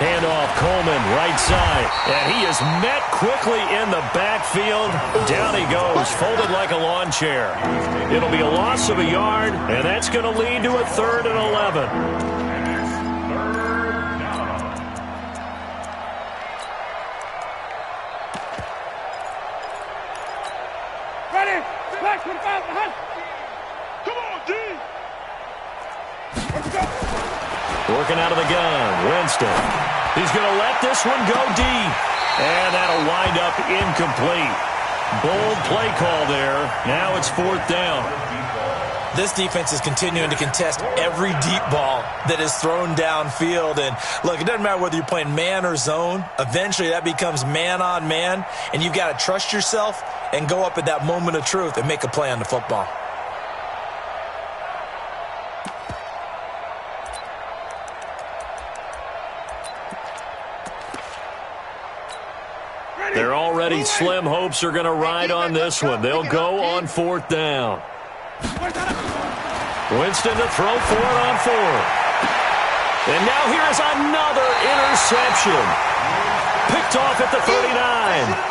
Handoff, Coleman, right side. And he is met quickly in the backfield. Down he goes, folded like a lawn chair. It'll be a loss of a yard, and that's going to lead to a 3rd and 11.
Ready? Back 25 behind.
Come on, D.
Let's go.
Working out of the gun, Winston. He's going to let this one go deep. And that'll wind up incomplete. Bold play call there. Now it's 4th down.
This defense is continuing to contest every deep ball that is thrown downfield. And look, it doesn't matter whether you're playing man or zone. Eventually that becomes man on man. And you've got to trust yourself and go up at that moment of truth and make a play on the football.
They're already slim hopes are going to ride on this one. They'll go on 4th down. Winston to throw for it on 4th. And now here is another interception. Picked off at the 39.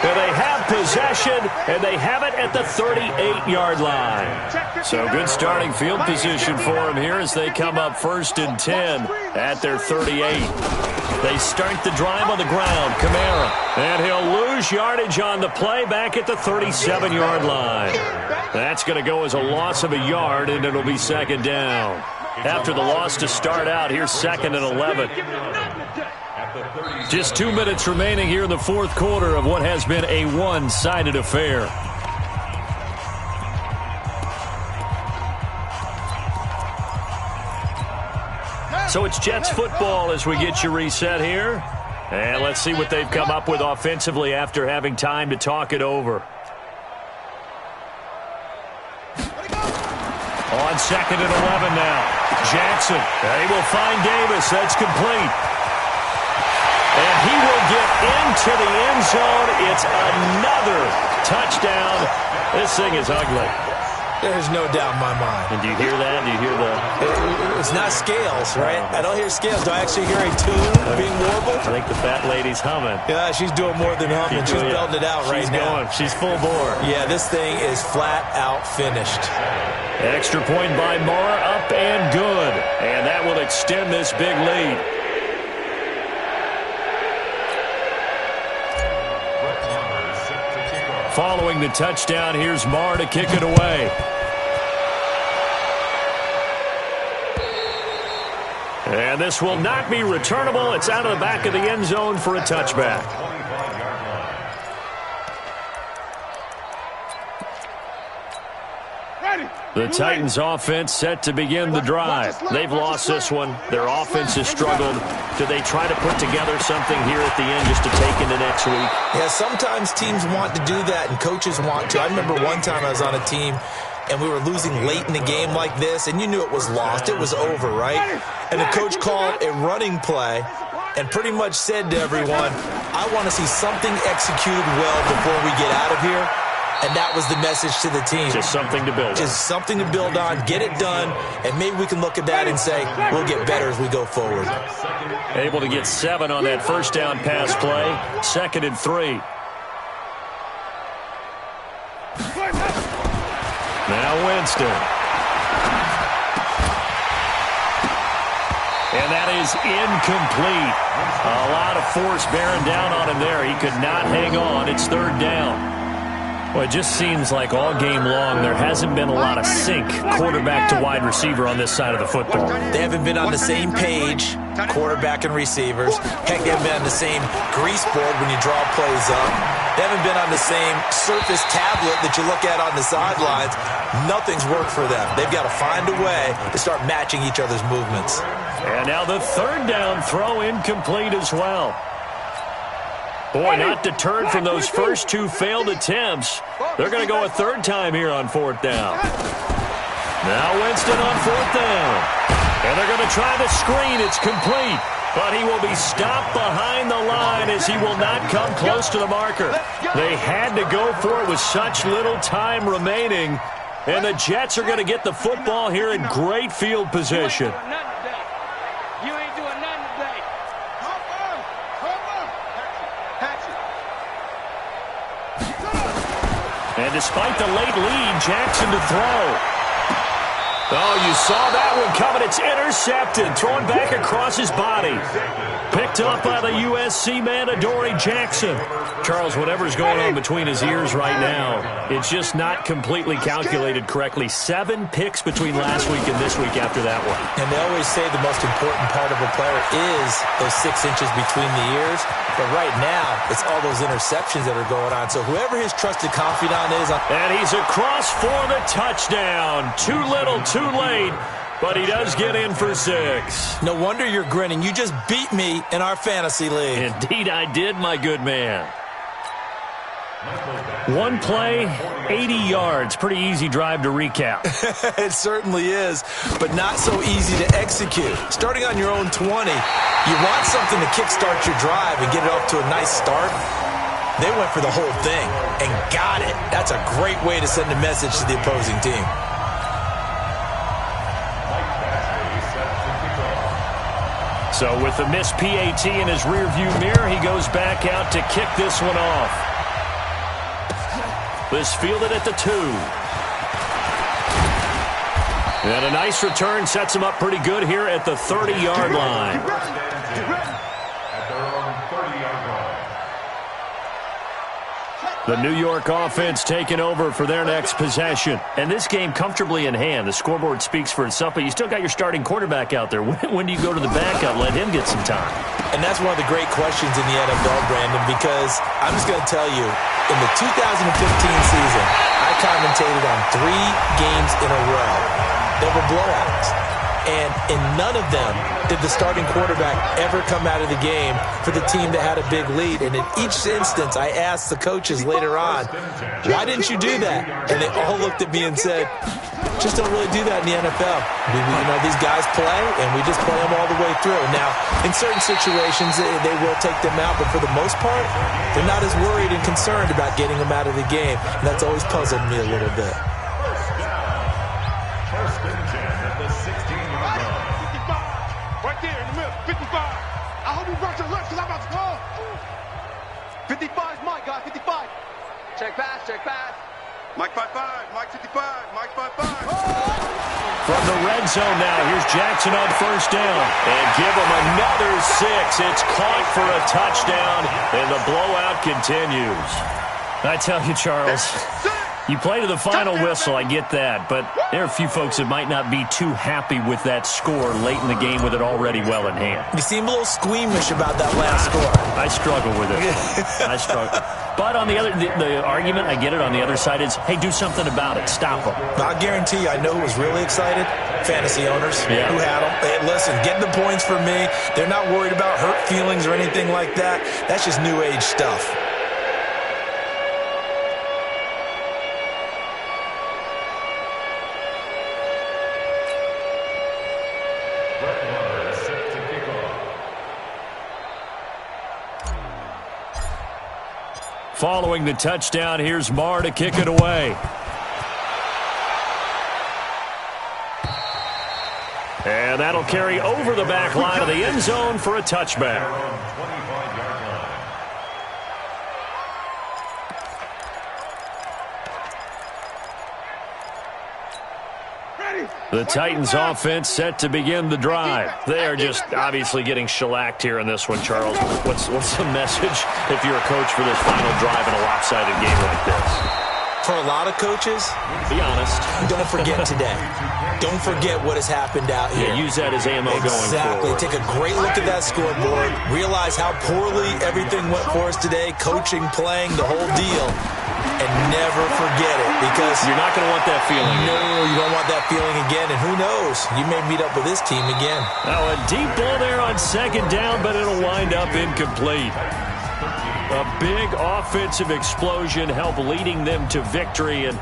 And they have possession, and they have it at the 38-yard line. So good starting field position for them here as they come up 1st and 10 at their 38. They start the drive on the ground. Kamara. And he'll lose yardage on the play back at the 37-yard line. That's going to go as a loss of a yard, and it'll be 2nd down. After the loss to start out, here's 2nd and 11. Just 2 minutes remaining here in the 4th quarter of what has been a one-sided affair. So it's Jets football as we get you reset here. And let's see what they've come up with offensively after having time to talk it over. On 2nd and 11 now. Jackson. They will find Davis. That's complete. And he will get into the end zone. It's another touchdown. This thing is ugly.
There's no doubt in my mind.
And do you hear that? Do you hear the...
It's not scales, right? I don't hear scales. Do I actually hear a tune being warbled?
I think the fat lady's humming.
Yeah, she's doing more than humming. She's belting it out right now.
She's full bore.
Yeah, this thing is flat out finished.
Extra point by Mara, up and good. And that will extend this big lead. Following the touchdown, here's Marr to kick it away. And this will not be returnable. It's out of the back of the end zone for a touchback. The Titans offense set to begin the drive. They've lost this one. Their offense has struggled. Do they try to put together something here at the end just to take into next week?
Yeah, sometimes teams want to do that and coaches want to. I remember one time I was on a team and we were losing late in the game like this, and you knew it was lost. It was over, right? And the coach called a running play and pretty much said to everyone, I want to see something executed well before we get out of here. And that was the message to the team.
Just something to build on.
Just something to build on, get it done, and maybe we can look at that and say, we'll get better as we go forward.
Able to get 7 on that first down pass play. 2nd and 3. Now Winston. And that is incomplete. A lot of force bearing down on him there. He could not hang on. It's 3rd down. Well, it just seems like all game long there hasn't been a lot of sync quarterback to wide receiver on this side of the football.
They haven't been on the same page, quarterback and receivers. Heck, they haven't been on the same grease board when you draw plays up. They haven't been on the same surface tablet that you look at on the sidelines. Nothing's worked for them. They've got to find a way to start matching each other's movements.
And now the 3rd down throw incomplete as well. Boy, not deterred from those first 2 failed attempts. They're going to go a 3rd time here on 4th down. Now Winston on 4th down. And they're going to try the screen. It's complete. But he will be stopped behind the line as he will not come close to the marker. They had to go for it with such little time remaining. And the Jets are going to get the football here in great field position. And despite the late lead, Jackson to throw. Oh, you saw that one coming. It's intercepted. Thrown back across his body. Picked up by the USC man, Adoree Jackson. Charles, whatever's going on between his ears right now, it's just not completely calculated correctly. 7 picks between last week and this week after that one.
And they always say the most important part of a player is those 6 inches between the ears. But right now, it's all those interceptions that are going on. So whoever his trusted confidant is.
And he's across for the touchdown. Too little, too late. But he does get in for 6.
No wonder you're grinning. You just beat me in our fantasy league.
Indeed I did, my good man. 1 play, 80 yards. Pretty easy drive to recap.
It certainly is, but not so easy to execute. Starting on your own 20, you want something to kickstart your drive and get it off to a nice start. They went for the whole thing and got it. That's a great way to send a message to the opposing team.
So with the missed PAT in his rearview mirror, he goes back out to kick this one off. This fielded at the 2. And a nice return sets him up pretty good here at the 30-yard line. The New York offense taking over for their next possession. And this game comfortably in hand. The scoreboard speaks for itself, but you still got your starting quarterback out there. When do you go to the backup, let him get some time?
And that's one of the great questions in the NFL, Brandon, because I'm just going to tell you, in the 2015 season, I commentated on 3 games in a row. They were blowouts. And in none of them did the starting quarterback ever come out of the game for the team that had a big lead. And in each instance, I asked the coaches later on, why didn't you do that? And they all looked at me and said, just don't really do that in the NFL. These guys play, and we just play them all the way through. Now, in certain situations, they will take them out, but for the most part, they're not as worried and concerned about getting them out of the game. And that's always puzzled me a little bit.
Check pass, check pass.
Mike 5-5, Mike 55, Mike 5-5.
From the red zone now, here's Jackson on first down. And give him another 6. It's caught for a touchdown, and the blowout continues. I tell you, Charles, you play to the final whistle, I get that, but there are a few folks that might not be too happy with that score late in the game with it already well in hand.
You seem a little squeamish about that last score.
I struggle with it. I struggle. But on the other, the argument, I get it, on the other side is, hey, do something about it. Stop them.
I guarantee you, I know who was really excited. Fantasy owners who had them. Hey, listen, getting the points for me. They're not worried about hurt feelings or anything like that. That's just new age stuff.
Following the touchdown, here's Marr to kick it away. And that'll carry over the back line of the end zone for a touchback. The Titans offense set to begin the drive. They are just obviously getting shellacked here in this one, Charles. What's the message if you're a coach for this final drive in a lopsided game like this?
For a lot of coaches,
be honest.
Don't forget today. Don't forget what has happened out here.
Yeah, use that as ammo going forward.
Exactly. Take a great look at that scoreboard. Realize how poorly everything went for us today. Coaching, playing, the whole deal. And never forget it, because
you're not going to want that feeling.
No, you don't want that feeling again. And who knows? You may meet up with this team again.
Now a deep ball there on second down, but it'll wind up incomplete. A big offensive explosion helped leading them to victory, and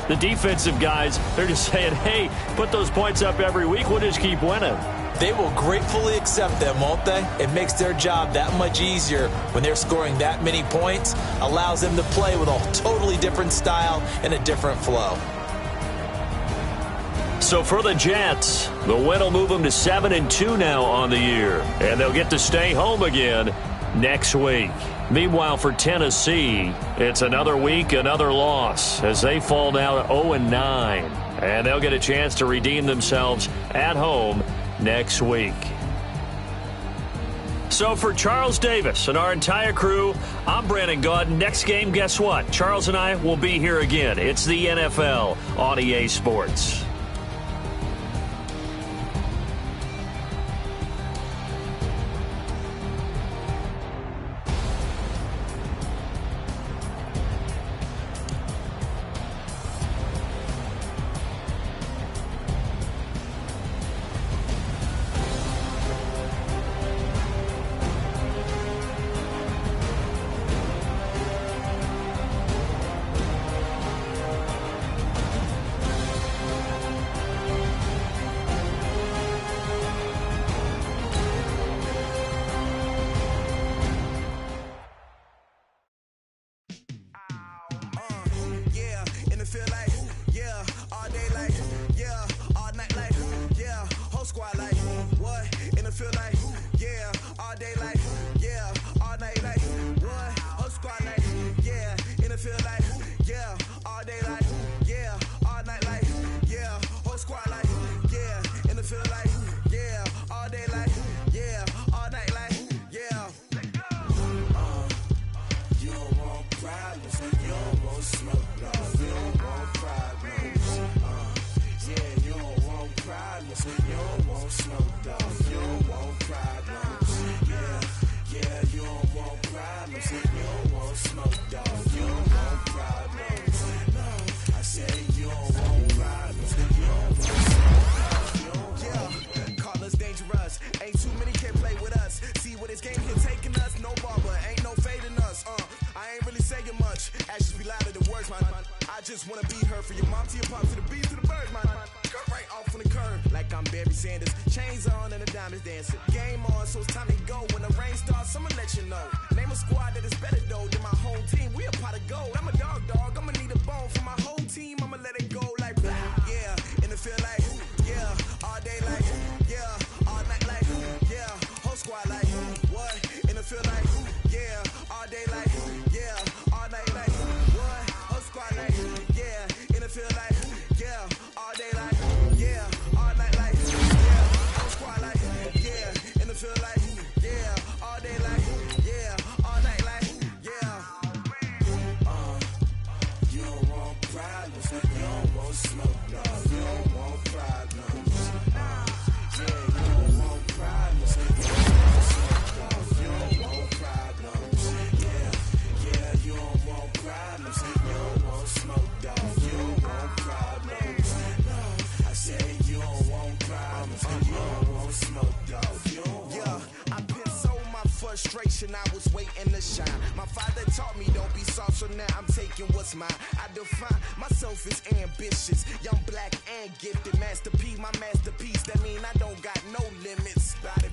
the defensive guys, they're just saying, hey, put those points up every week, we'll just keep winning.
They will gratefully accept them, won't they? It makes their job that much easier when they're scoring that many points, allows them to play with a totally different style and a different flow.
So for the Jets, the win will move them to 7-2 now on the year, and they'll get to stay home again next week. Meanwhile, for Tennessee, it's another week, another loss, as they fall now to 0-9, and they'll get a chance to redeem themselves at home next week. So for Charles Davis and our entire crew, I'm Brandon Gaudin. Next game, guess what? Charles and I will be here again. It's the NFL on EA Sports.
Feel like, yeah, all day like, yeah, all night like, what? shine. My father taught me don't be soft, so now I'm taking what's mine. I define myself as ambitious, young, black, and gifted. Masterpiece, my masterpiece. That mean I don't got no limits. Bout it,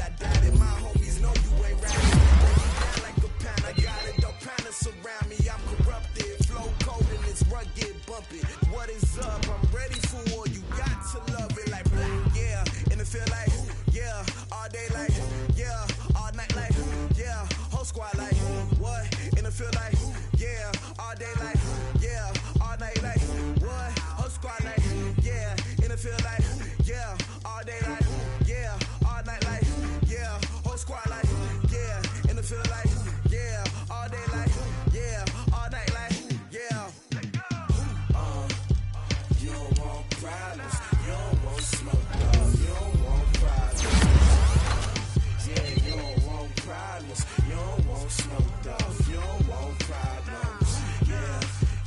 I doubt it. My homies know you ain't rapping. Break you down like a pound. I got it, don't pound it surround me. I'm corrupted, flow cold and it's rugged, bumpy. What is up? I'm ready for war. You got to love it like yeah, and it feel like yeah, all day like yeah, all night like yeah, whole squad like what? And it feel like yeah, all day like yeah, all night like what? Whole squad like yeah, and it feel like yeah, all day like yeah, all night like yeah, whole squad like yeah, and it feel like yeah, all day like yeah, all night like yeah. You don't want problems, you don't want smoke, dog. You don't want problems. Yeah, you don't want problems, you don't want smoke, dog. You don't want problems.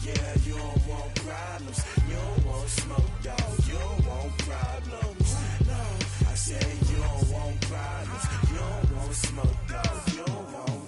Yeah, you don't want problems, you don't want smoke, dog. You don't want problems. No, I said you don't want problems, you don't want smoke, dog. You don't want.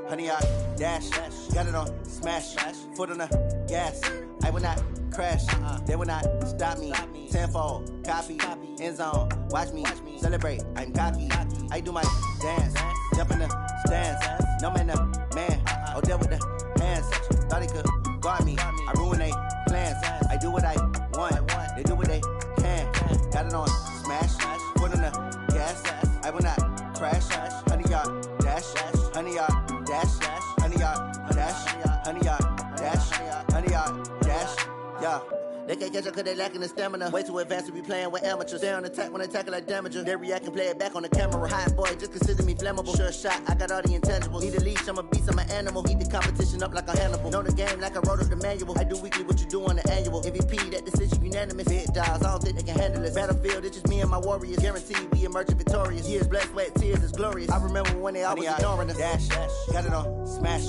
Honey, I dash, got it on smash, foot on the gas. I will not crash, they will not stop me. Tenfold, copy, end zone, watch me celebrate. I'm cocky, I do my dance, jump in the stands. No man, man, oh deal with the hands. Thought he could guard me, I ruin they plans. I do what I want, they do what they can. Got it on smash, foot on the gas. I will not crash, honey, y'all dash, honey, y'all dash, honey, y'all dash, honey, y'all dash, honey, y'all dash, yeah. They can't catch up cause they lacking the stamina. Way too advanced to be playing with amateurs. Stay on attack when they tackle like damager. They react and play it back on the camera. Hot boy, just consider me flammable. Sure shot, I got all the intangibles. Need a leash, I'm a beast, I'm an animal. Eat the competition up like a Hannibal. Know the game like I wrote up the manual. I do weekly what you do on the annual. MVP, that decision unanimous. Big dials, I don't think they can handle this. Battlefield, it's just me and my warriors. Guaranteed we emerge victorious. Years, blood, sweat, tears, it's glorious. I remember when they always ignoring us. Dash, got it on smash,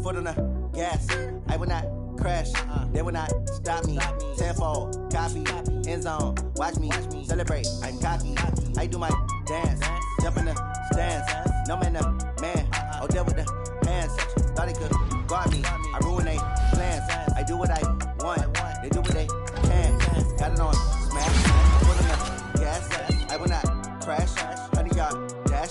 foot on the gas. I will not crash, they will not stop me. Tenfold, copy, end zone, watch me celebrate. I'm cocky, I do my dance, jump in the stands. No man, man, oh deal with the hands. Thought he could guard me, I ruin they plans. I do what I want, they do what they can. Got it on smash, put on the gas. I will not crash, honey, y'all dash,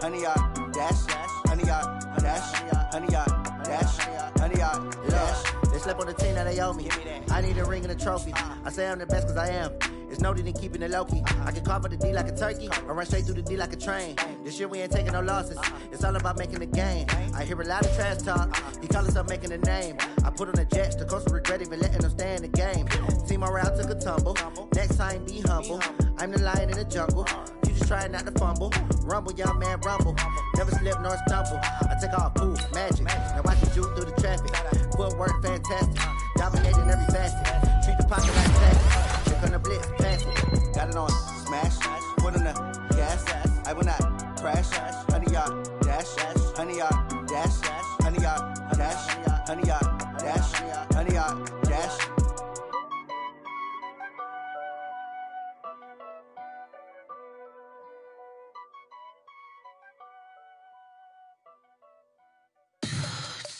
honey, y'all dash, honey, y'all dash, honey, y'all dash, honey, y'all dash. They slept on the team that they owe me. I need a ring and a trophy. I say I'm the best cause I am. It's no need in keeping it low-key. I can carve up the D like a turkey or run straight through the D like a train. This year we ain't taking no losses. It's all about making the game. I hear a lot of trash talk. He call himself making a name. I put on the Jets. The coach will regret even letting them stay in the game. Team morale took a tumble. Next time be humble. I'm the lion in the jungle. You just try not to fumble. Rumble, young man, rumble. Never slip nor stumble. I take off, poof, magic. Now watch me shoot through the traffic. Footwork fantastic. Dominating every facet. Treat the pocket like plastic. Check on the blitz, pass it. Got it on smash. Put on the gas. I will not crash. Honey, y'all dash. Honey, y'all dash. Honey, y'all dash. Honey, y'all dash. Honey, y'all dash.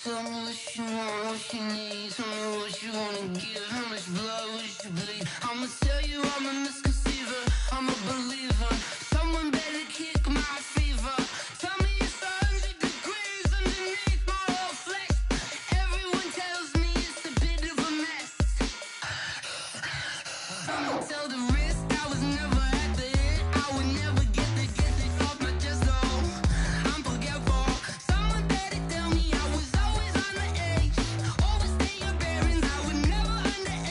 Tell me what you want, what you need. Tell me what you wanna give. How much blood would you bleed? I'ma tell you I'm a misconceiver. I'm a believer. Someone better kick my fever. Tell me it's 100 degrees underneath my whole flesh. Everyone tells me it's a bit of a mess. I'ma tell the risk I was never at the end. I would never get it off my chest. Oh, I'm forgetful. Someone better tell me I was always on the edge. Overstay your bearings. I would never underestimate.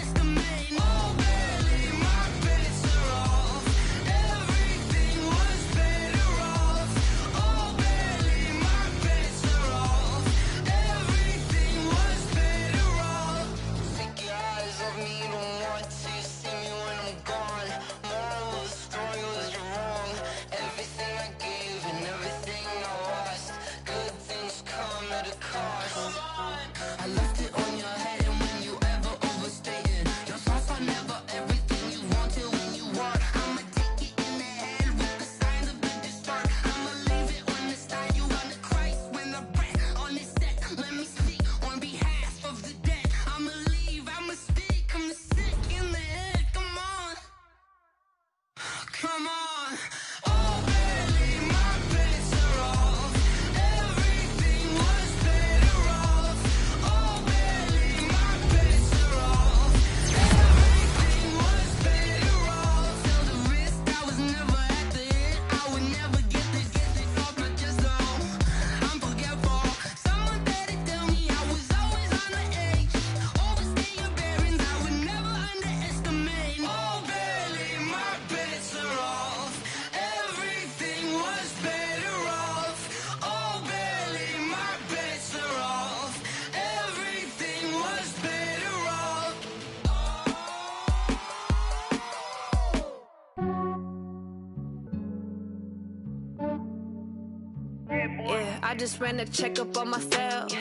I just ran a checkup on myself.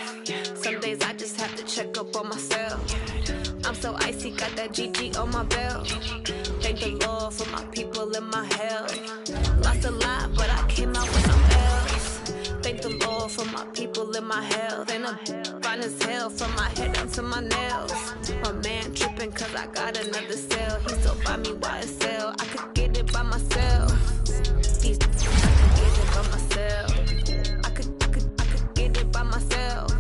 Some days I just have to check up on myself. I'm so icy, got that GG on my belt. Thank the Lord for my people in my health. Lost a lot, but I came out with no else. Thank the Lord for my people in my health. And I'm fine as hell from my head down to my nails. My man tripping cause I got another cell. He still buy me YSL. I could get it by myself. These I could get it by myself. I could get it by myself.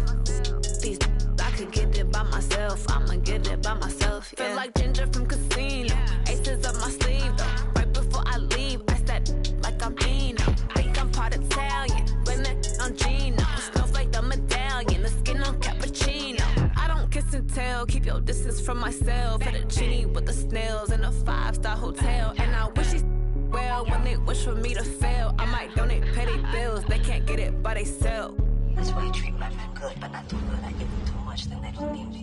These I could get it by myself. I'ma get it by myself. Yeah. Feel like Ginger from Casino. Aces up my sleeve though. Right before I leave, I said like I'm Dino. Think I'm part Italian. On Gino, snowflake the medallion, the skin on cappuccino. I don't kiss and tell, keep your distance from myself. Fettuccine with the snails in a 5-star hotel. And I wish these well when they wish for me to fail. I might donate petty bills, they can't get it by they sell.
That's why I treat my men good, but not too good. I give them too much, then they don't need me.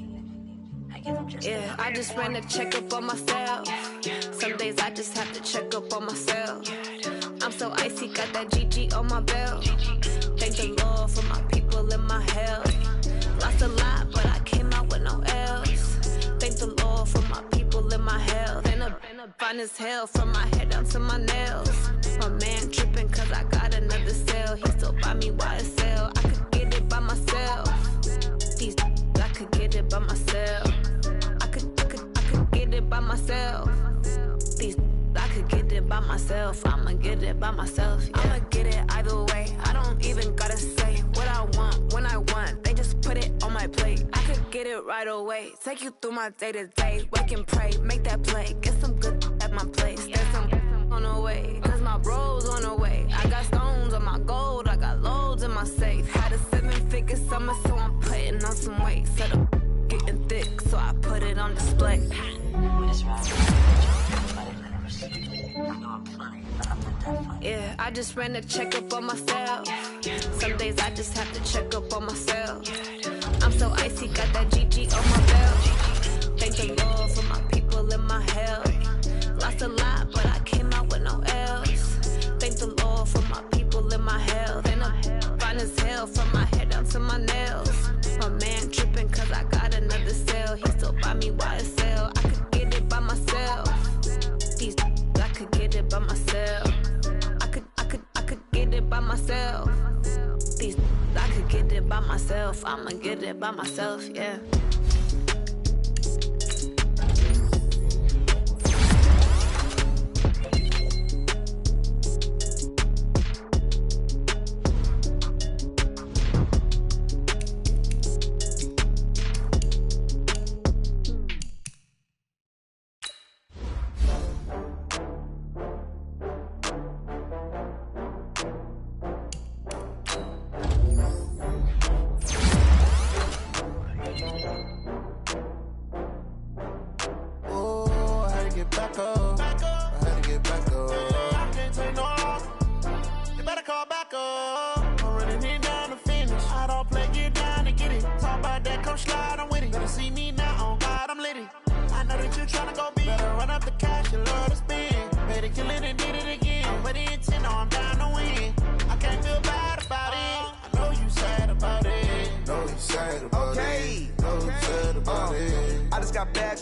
I give them just
yeah, I just ran a checkup on myself. Some days I just have to check up on myself. I'm so icy, got that GG on my belt. Thank the Lord for my people in my health. Lost a lot, but I came out with no else. Thank the Lord for my people in my health. And I'm fine as hell from my head down to my nails. My man tripping cause I got another cell. He still buy me YSL. I could get it by myself. These I could get it by myself. I could get it by myself. These I could get it by myself. I'ma get it by myself. Yeah. I'ma get it either way. I don't even gotta say what I want when I want. They just put it on my plate. I could get it right away. Take you through my day to day. Wake and pray, make that play. Get some good at my place. There's some on the way. Cause my bro's on the way. I got stones on my gold. I got loads in my safe. Had a 7-figure summer, so I'm putting on some weight. Set up getting thick, so I put it on display. Yeah, I just ran a checkup on myself. Some days I just have to check up on myself. I'm so icy, got that GG on my belt. Thank the Lord for my people in my health. Lost a lot, but I came out with no else. Thank the Lord for my people in my health. And I'm fine as hell from my head down to my nails. My man tripping cause I got another cell. He still buy me YSL. I could get it by myself. These I could get it by myself. I could get it by myself. These I could get it by myself. I'ma get it by myself, yeah.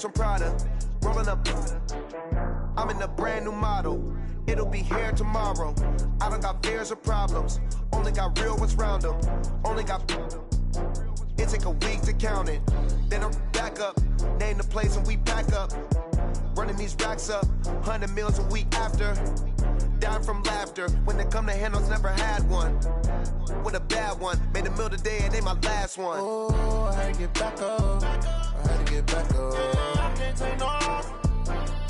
From Prada, rolling up. I'm in a brand new model. It'll be here tomorrow. I don't got fears or problems. Only got real ones round them. Only got. It take a week to count it. Then I'm back up. Name the place and we pack up. Running these racks up. 100 meals a week after. Dying from laughter. When they come to handles, never had one. With a bad one. Made a meal today and they my last one.
Oh, I had to get back up. I had to get back up. I can't take no loss.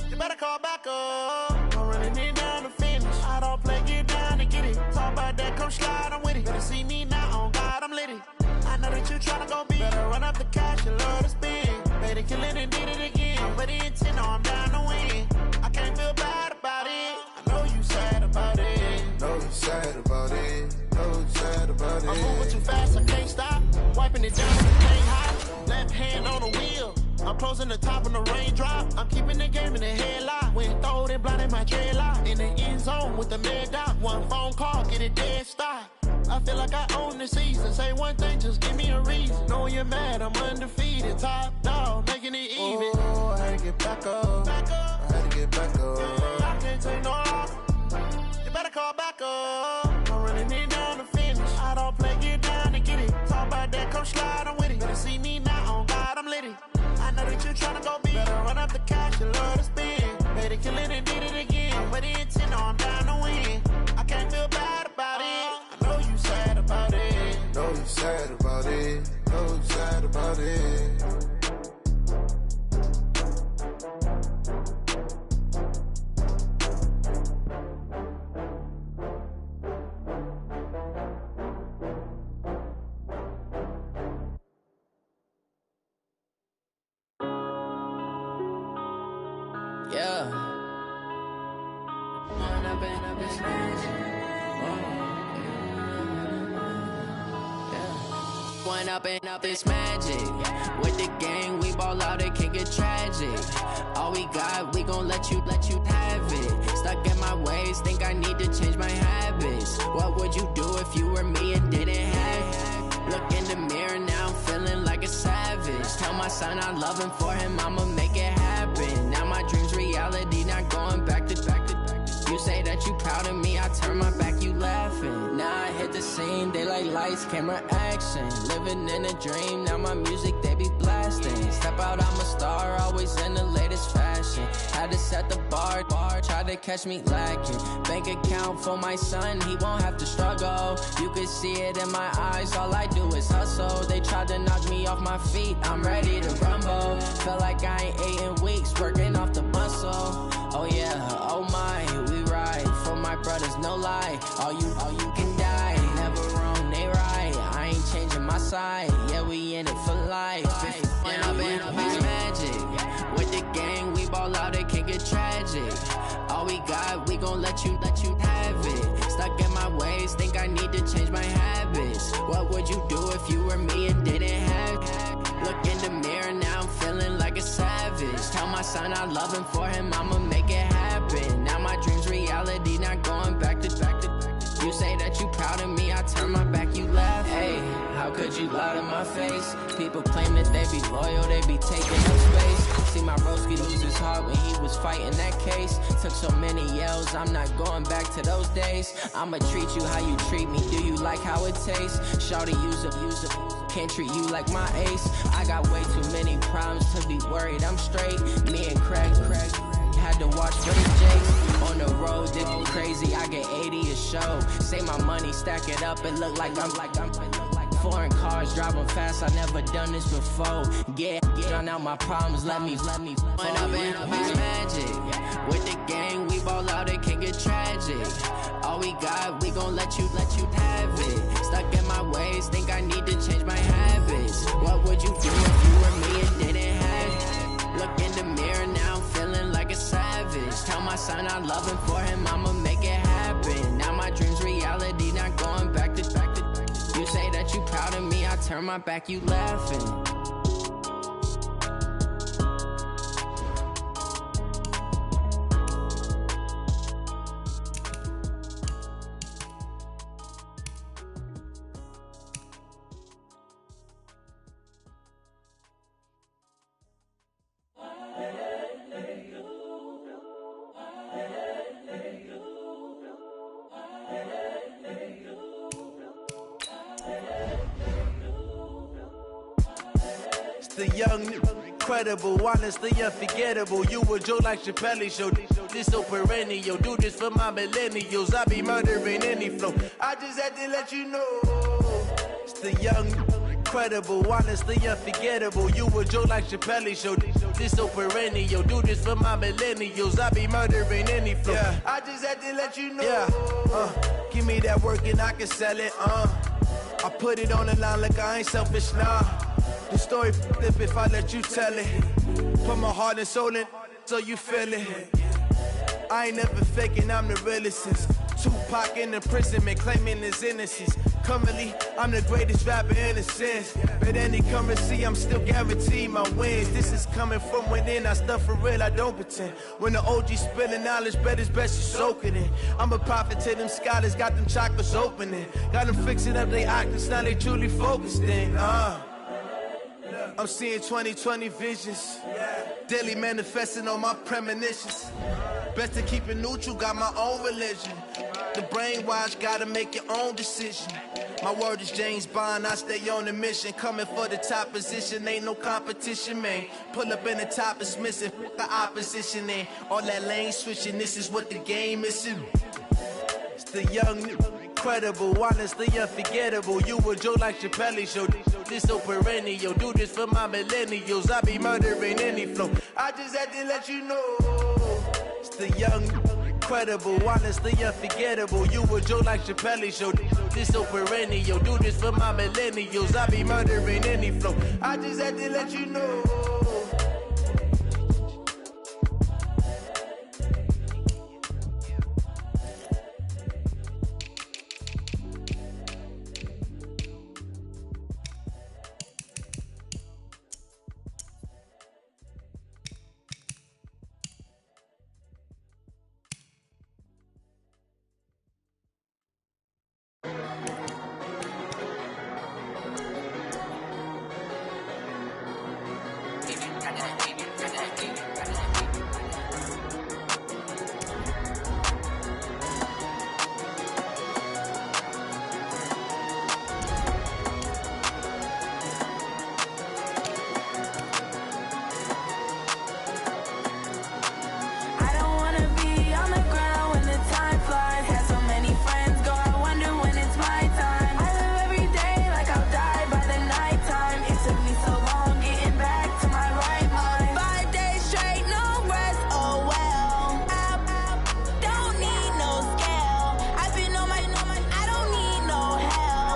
You better call back up. I'm running it down to finish. I don't play, get down to get it. Talk about that, come slide, I'm with it. Better see me now, on God, I'm litty. I know that you tryna go big. Better run up the cash, you love to spend. Better kill it and did it again. I'm ready intent, no, I'm down to win. I can't feel bad about it. I know you sad about it.
Know you sad about it. Know you sad about it.
I'm moving too fast, I can't stop. Wiping it down, it ain't hot. Left hand on the wheel. I'm closing the top on the raindrop. I'm keeping the game in the headlock. When throw it blind in my dreadlock. In the end zone with the mad dot. One phone call, get it dead stop. I feel like I own the season. Say one thing, just give me a reason. Knowing you're mad, I'm undefeated. Top dog, making it even. Oh, I had to get back up. I had to get back up. I can't take no off. You better call back up. I'm running it down to finish. I don't play, get down to get it. Talk about that, come slide, I'm with it. Better see me now, on God, I'm lit it. I know that you tryna go big. Better run up the cash, you love to spend. Better kill it and did it again. But the intent, I'm down to win. I can't feel bad about it. I know you sad about it.
Know you sad about it. Know you sad about it.
Up and up, it's magic. With the gang, we ball out, it can get tragic. All we got, we gon' let you have it. Stuck in my ways, think I need to change my habits. What would you do if you were me and didn't have it? Look in the mirror now, I'm feeling like a savage. Tell my son I love him, for him I'ma make it happen. Now my dream's reality, not going back to. You say that you proud of me, I turn my back, you laughing. Now I hit the scene, daylight lights, camera action. Living in a dream, now my music, they be blasting. Step out, I'm a star, always in the latest fashion. Had to set the bar, try to catch me lacking. Bank account for my son, he won't have to struggle. You can see it in my eyes, all I do is hustle. They tried to knock me off my feet, I'm ready to rumble. Felt like I ain't ate in weeks, working off the muscle. Oh yeah, oh my, we ride for my brothers, no lie. All you can die, never wrong, they right. I ain't changing my side, yeah, we in it for life. When up and up, it's magic. With the gang, we ball out, it can get tragic. All we got, we gon' let you have it. Stuck in my ways, think I need to change my habits. What would you do if you were me and didn't have it? Look in the mirror, now I'm feeling like a savage. Tell my son I love him, for him I'ma make it happen. Now my dream's reality, not going back to. You say that you proud of me, I turn my back, you laugh. Hey, how could you lie to my face? People claim that they be loyal, they be taking up space. See my broski lose his heart when he was fighting that case. Took so many yells, I'm not going back to those days. I'ma treat you how you treat me, do you like how it tastes? Shawty, use it. Can't treat you like my ace. I got way too many problems to be worried, I'm straight. Me and Craig had to watch for the Jakes. On the road, they go crazy, I get 80 a show. Say my money, stack it up, it look like I'm foreign cars, driving fast, I never done this before. Get drown out my problems, let me When up and up, it's magic. With the gang, we ball out, it can get tragic. All we got, we gon' let you have it. Stuck in my ways, think I need to change my habits. What would you do if you were me and didn't have it? Look in the mirror, now I'm feeling like a savage. Tell my son I love him, for him I'ma make it happen. Now my dream's reality, not going back to. You say that you proud of me, I turn my back, you laughing.
The young, incredible, honestly unforgettable. You a Joe like Chappelle show. This so perennial. Do this for my millennials. I be murdering any flow. I just had to let you know. It's the young, incredible, honestly unforgettable. You a Joe like Chappelle show. This so perennial. Do this for my millennials. I be murdering any flow. Yeah. I just had to let you know. Yeah. Give me that work and I can sell it. I put it on the line like I ain't selfish, nah. The story flip if I let you tell it. Put my heart and soul in so you feel it. I ain't never faking, I'm the realest since Tupac in imprisonment, claiming his innocence. currently, I'm the greatest rapper in a sense. But any currency, I'm still guaranteed my wins. This is coming from within, I stuff for real, I don't pretend. When the OG spilling knowledge, bet it's best you soak it in. I'm a prophet to them scholars, got them chakras opening. Got them fixing up they octaves, now they truly focused in. I'm seeing 2020 visions. Daily manifesting on my premonitions. Best to keep it neutral, got my own religion. The brainwash, gotta make your own decision. My word is James Bond, I stay on a mission. Coming for the top position, ain't no competition, man. Pull up in the top, it's missing, the opposition in. All that lane switching, this is what the game is. It's the young, incredible, honestly unforgettable. You a Joe like Chappelle show. This so perennial, do this for my millennials. I be murdering any flow. I just had to let you know. It's the young, incredible, honestly unforgettable. You a Joe like Chappelle show. This so perennial, do this for my millennials. I be murdering any flow. I just had to let you know.